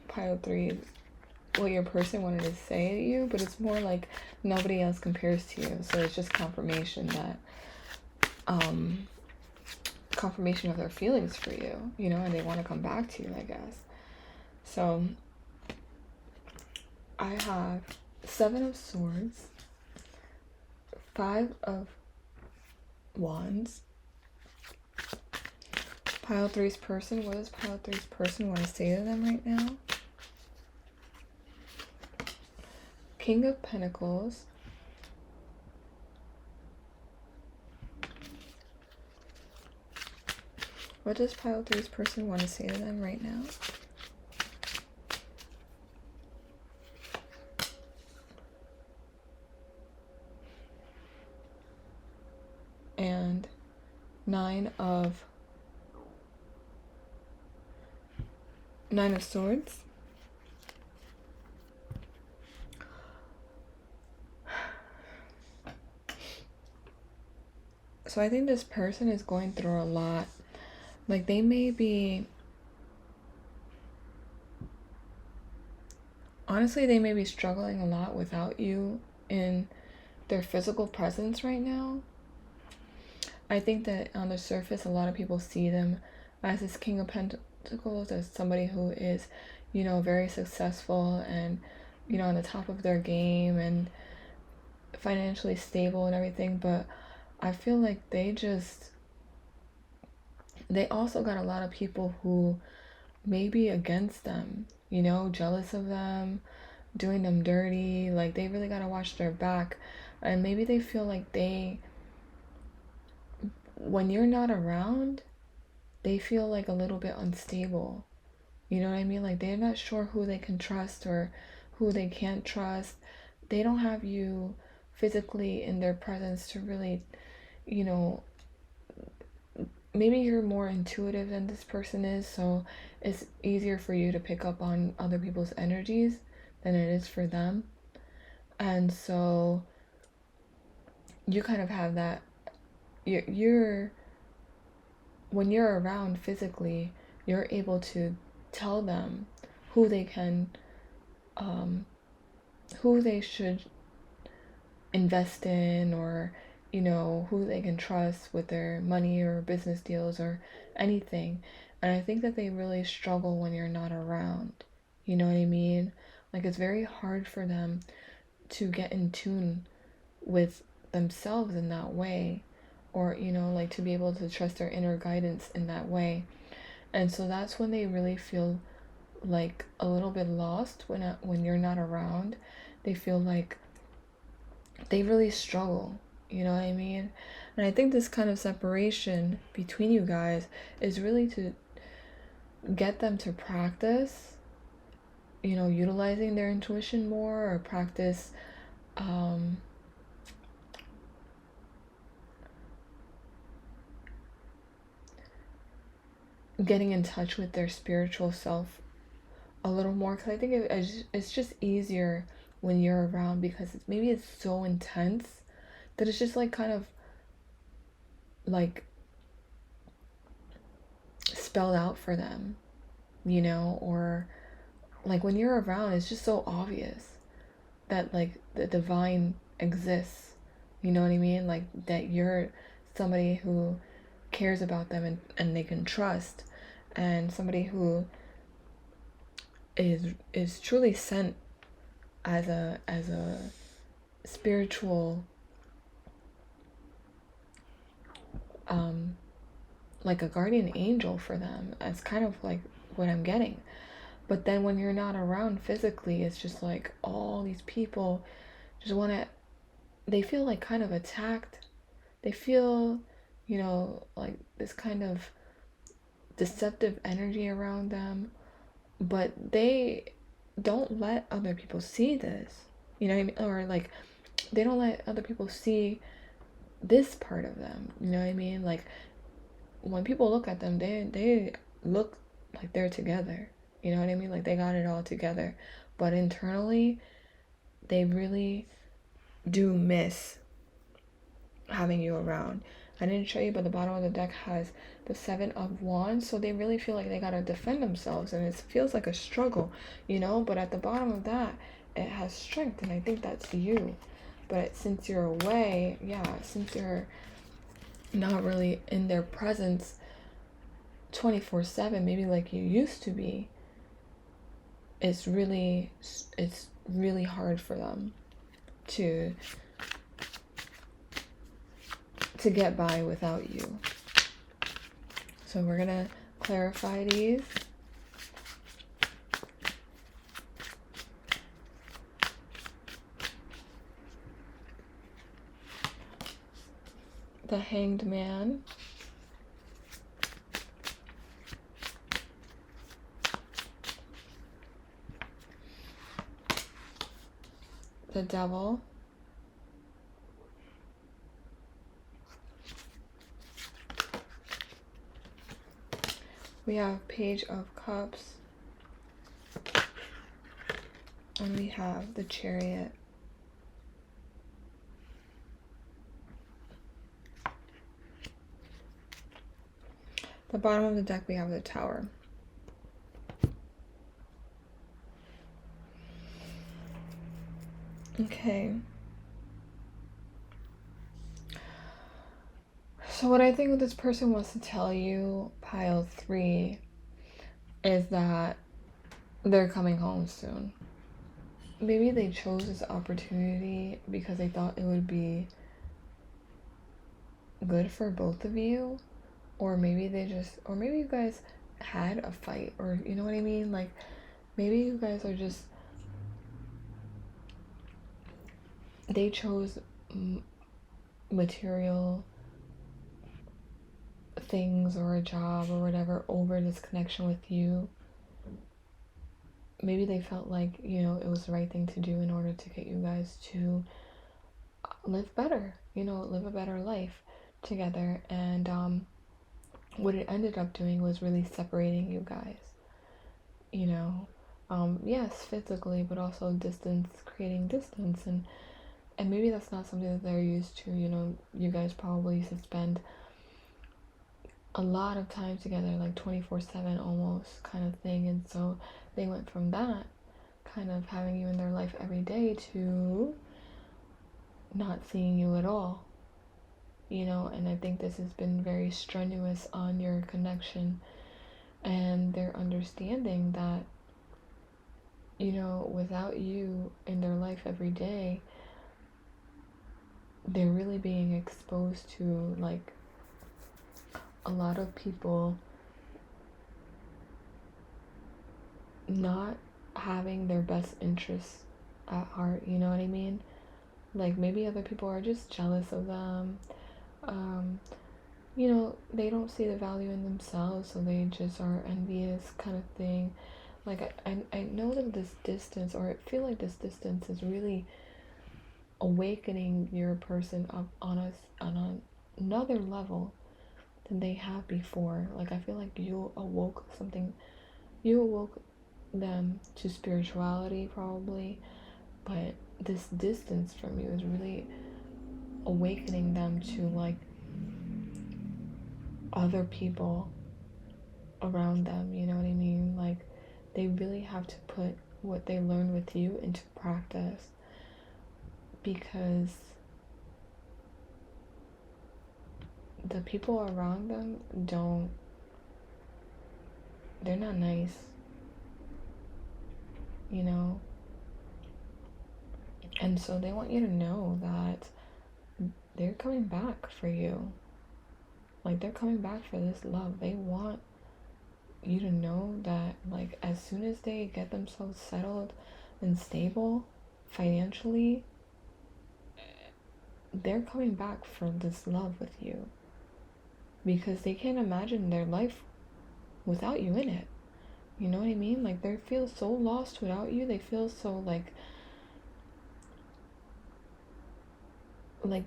S1: person wanted to say to you, but it's more like nobody else compares to you. So it's just confirmation that, confirmation of their feelings for you, you know, and they want to come back to you, I guess. So I have 7 of Swords, 5 of Wands. Pile 3's person, what does Pile 3's person want to say to them right now? King of Pentacles. What does Pile 3's person want to say to them right now? And 9 of Swords. So I think this person is going through a lot. Like, they may be, honestly, they may be struggling a lot without you in their physical presence right now. I think that on the surface, a lot of people see them as this King of Pentacles, as somebody who is, you know, very successful and, you know, on the top of their game and financially stable and everything. But I feel like they also got a lot of people who may be against them, you know, jealous of them, doing them dirty. Like, they really got to watch their back. And maybe they feel like when you're not around, they feel like a little bit unstable. You know what I mean? Like, they're not sure who they can trust or who they can't trust. They don't have you physically in their presence to really, you know, maybe you're more intuitive than this person is, so it's easier for you to pick up on other people's energies than it is for them. And so you kind of have that, you're when you're around physically, you're able to tell them who they can, who they should invest in, or, you know, who they can trust with their money or business deals or anything. And I think that they really struggle when you're not around. You know what I mean? Like, it's very hard for them to get in tune with themselves in that way, or, you know, like, to be able to trust their inner guidance in that way. And so that's when they really feel like a little bit lost when you're not around. They feel like they really struggle, you know what I mean? And I think this kind of separation between you guys is really to get them to practice, you know, utilizing their intuition more, or practice getting in touch with their spiritual self a little more, because I think it's just easier when you're around, because maybe it's so intense that it's just like kind of like spelled out for them, you know, or like when you're around, it's just so obvious that like the divine exists, you know what I mean? Like, that you're somebody who cares about them and they can trust, and somebody who is truly sent as a spiritual, like a guardian angel for them. That's kind of like what I'm getting. But then when you're not around physically, it's just like all these people just want to, they feel like kind of attacked. They feel, you know, like this kind of deceptive energy around them, but they don't let other people see this, you know what I mean? Or like, they don't let other people see this part of them, you know what I mean? Like, when people look at them, they look like they're together, you know what I mean? Like, they got it all together, but internally they really do miss having you around. I didn't show you, but the bottom of the deck has the 7 of Wands, so they really feel like they gotta defend themselves, and it feels like a struggle, you know? But at the bottom of that, it has strength, and I think that's you. But since you're away, since you're not really in their presence 24/7, maybe like you used to be, it's really hard for them to get by without you. So we're gonna clarify these. The Hanged Man. The Devil. We have Page of Cups. And we have the Chariot. The bottom of the deck, we have the Tower. Okay. So what I think this person wants to tell you, pile 3, is that they're coming home soon. Maybe they chose this opportunity because they thought it would be good for both of you, or maybe maybe you guys had a fight, or you know what I mean? Like, maybe you guys are just, they chose material things or a job or whatever over this connection with you. Maybe they felt like, you know, it was the right thing to do in order to get you guys to live better, you know, live a better life together. And what it ended up doing was really separating you guys, you know. Yes, physically, but also distance, creating distance. And maybe that's not something that they're used to, you know. You guys probably used to spend a lot of time together, like 24/7 almost, kind of thing. And so they went from that, kind of having you in their life every day, to not seeing you at all, you know. And I think this has been very strenuous on your connection, and they're understanding that, you know, without you in their life every day, they're really being exposed to, like, a lot of people not having their best interests at heart, you know what I mean? Like, maybe other people are just jealous of them. You know, they don't see the value in themselves, so they just are envious, kind of thing. Like, I know that this distance, or I feel like this distance, is really awakening your person up on another level than they have before. Like, I feel like you awoke them to spirituality, probably, but this distance from you is really awakening them to, like, other people around them, you know what I mean? Like, they really have to put what they learned with you into practice, because the people around them they're not nice, you know? And so they want you to know that they're coming back for you. Like, they're coming back for this love. They want you to know that, like, as soon as they get themselves settled and stable financially, they're coming back for this love with you, because they can't imagine their life without you in it. You know what I mean? Like, they feel so lost without you. They feel so like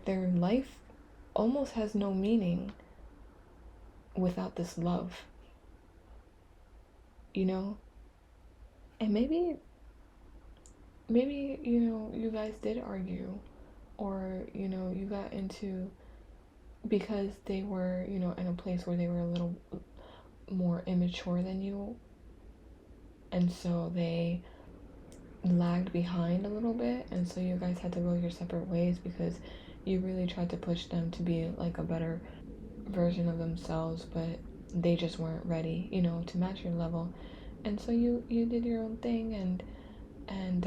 S1: their life almost has no meaning without this love, you know? And maybe, you know, you guys did argue, or, you know, you got into, because they were, you know, in a place where they were a little more immature than you, and so they lagged behind a little bit, and so you guys had to go your separate ways, because you really tried to push them to be like a better version of themselves, but they just weren't ready, you know, to match your level. And so you did your own thing, and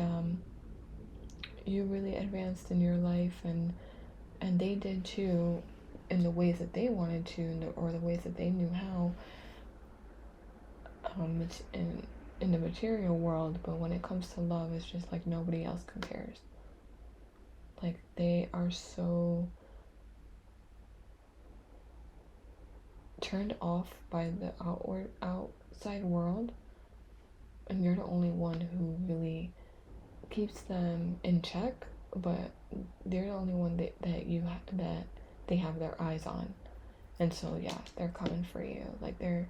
S1: you really advanced in your life, and they did too, in the ways that they wanted to, or the ways that they knew how, in the material world. But when it comes to love, it's just like nobody else compares. Like, they are so turned off by the outside world, and you're the only one who really keeps them in check, but they're the only one that they have their eyes on. And so yeah, they're coming for you. Like, they're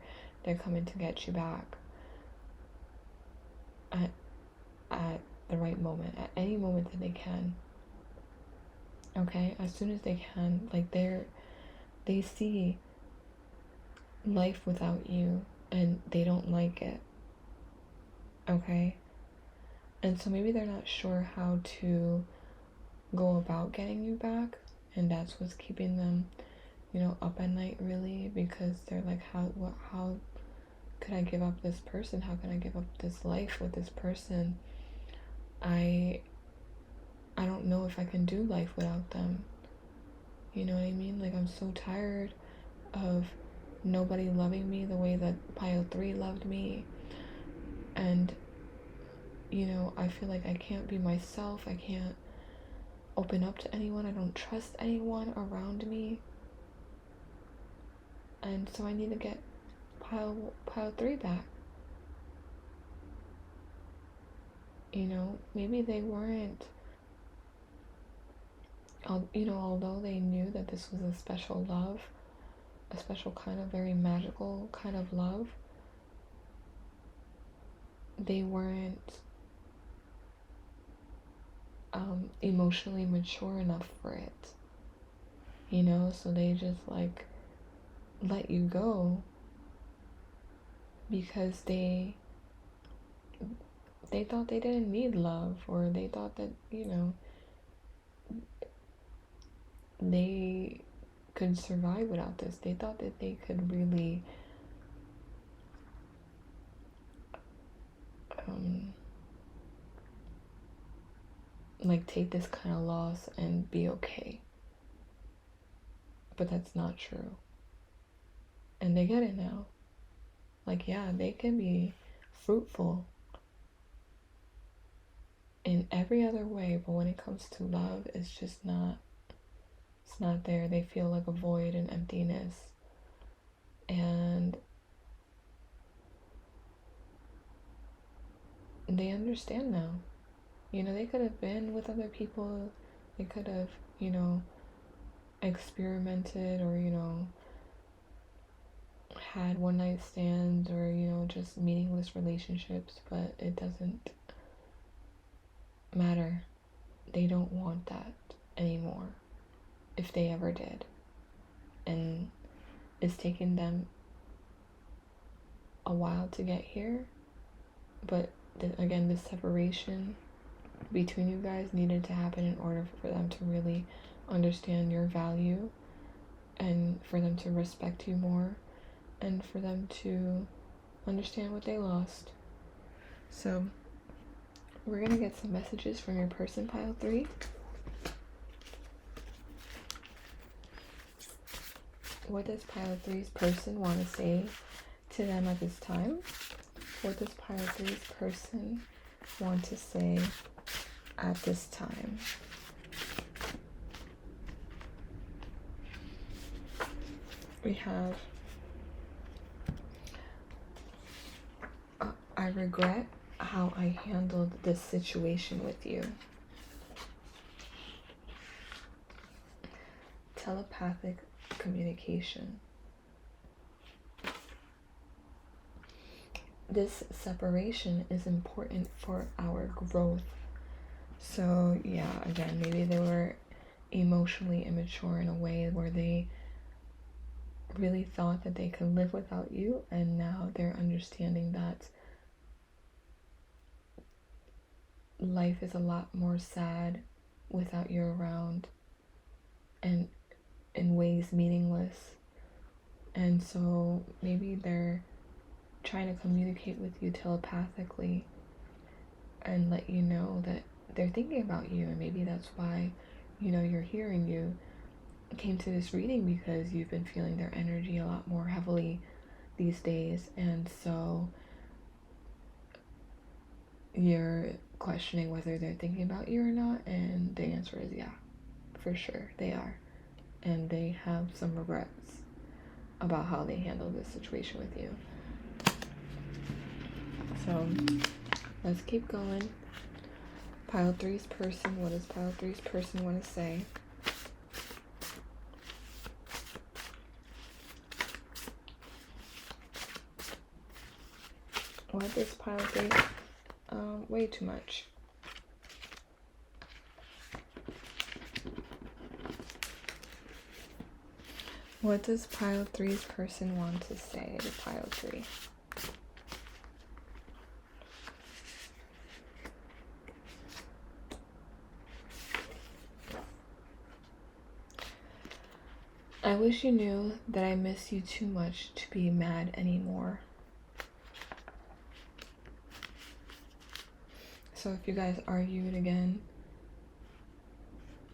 S1: coming to get you back at the right moment, at any moment that they can. Okay, as soon as they can. Like, they see life without you, and they don't like it. Okay? And so maybe they're not sure how to go about getting you back, and that's what's keeping them, you know, up at night, really, because they're like, how could I give up this person? How can I give up this life with this person? I don't know if I can do life without them. You know what I mean? Like, I'm so tired of nobody loving me the way that Pile 3 loved me. And, you know, I feel like I can't be myself. I can't open up to anyone. I don't trust anyone around me. And so I need to get Pile 3 back. You know, maybe they weren't, you know, although they knew that this was a special love, a special kind of very magical kind of love, they weren't emotionally mature enough for it, you know, so they just like let you go because they thought they didn't need love, or they thought that, you know, they could survive without this. They thought that they could really like take this kind of loss and be okay. But that's not true. And they get it now. Like, yeah, they can be fruitful in every other way, but when it comes to love, it's just not, it's not there. They feel like a void and emptiness. And they understand now. You know, they could have been with other people. They could have, you know, experimented, or, you know, had one night stands, or, you know, just meaningless relationships, but it doesn't matter. They don't want that anymore, if they ever did. And it's taken them a while to get here, but again, this separation between you guys needed to happen in order for them to really understand your value, and for them to respect you more, and for them to understand what they lost. So we're gonna get some messages from your person, Pile 3. What does Pile 3's person want to say to them at this time? What does Pile 3's person want to say at this time? We have I regret how I handled this situation with you. Telepathic communication. This separation is important for our growth. So yeah, again, maybe they were emotionally immature in a way where they really thought that they could live without you, and now they're understanding that life is a lot more sad without you around, and in ways meaningless. And so maybe they're trying to communicate with you telepathically and let you know that they're thinking about you, and maybe that's why, you know, you're hearing you came to this reading, because you've been feeling their energy a lot more heavily these days, and so you're questioning whether they're thinking about you or not, and the answer is yeah, for sure they are, and they have some regrets about how they handled this situation with you. So let's keep going. Pile 3's person, what does Pile 3's person want to say? What does Pile 3? Way too much. What does pile 3's person want to say to pile 3? I wish you knew that I miss you too much to be mad anymore. So if you guys argued again,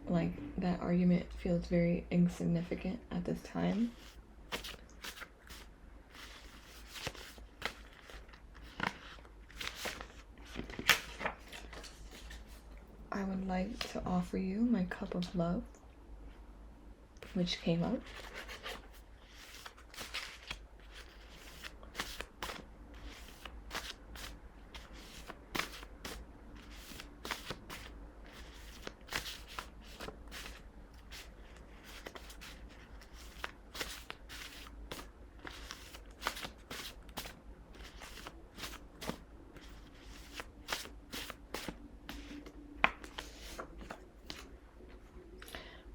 S1: like that argument feels very insignificant at this time. I would like to offer you my cup of love, which came up.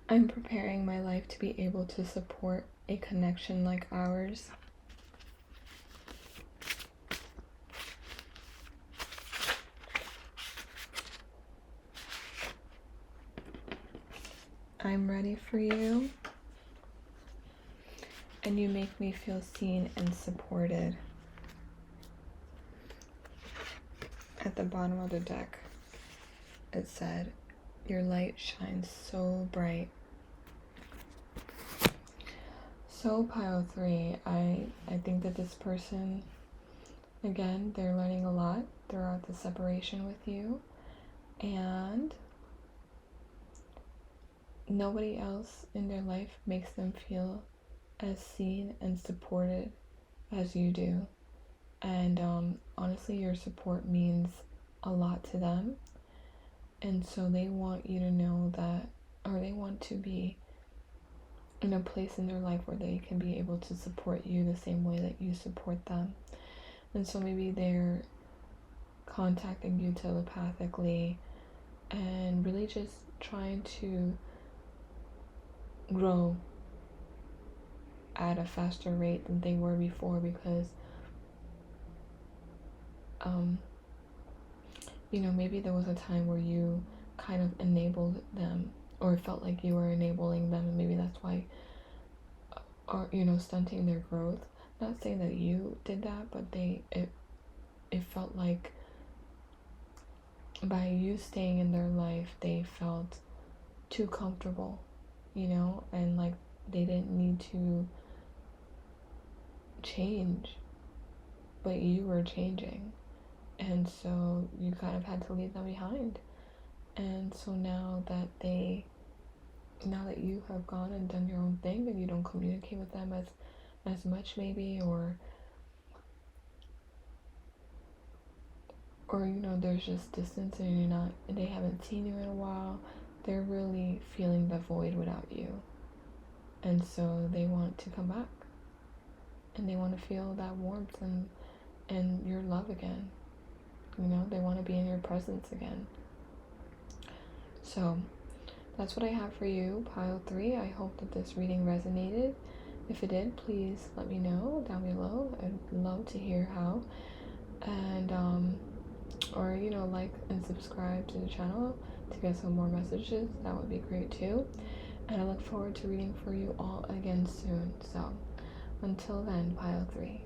S1: I'm preparing my life to be able to support a connection like ours. I'm ready for you, and you make me feel seen and supported. At the bottom of the deck, it said, your light shines so bright. So pile 3, I think that this person, again, they're learning a lot throughout the separation with you, and nobody else in their life makes them feel as seen and supported as you do. And honestly, your support means a lot to them, and so they want you to know that, or they want to be in a place in their life where they can be able to support you the same way that you support them. And so maybe they're contacting you telepathically and really just trying to grow at a faster rate than they were before, because you know, maybe there was a time where you kind of enabled them, or felt like you were enabling them, and maybe that's why, or you know, stunting their growth. Not saying that you did that, but it felt like by you staying in their life, they felt too comfortable, you know, and like they didn't need to change, but you were changing, and so you kind of had to leave them behind. And so now that you have gone and done your own thing, and you don't communicate with them as much maybe, or you know, there's just distance, and they haven't seen you in a while, they're really feeling the void without you. And so they want to come back, and they want to feel that warmth and your love again. You know, they want to be in your presence again. So that's what I have for you, pile 3. I hope that this reading resonated. If it did, please let me know down below. I'd love to hear how. And or you know, like and subscribe to the channel to get some more messages. That would be great too. And I look forward to reading for you all again soon. So until then, pile 3.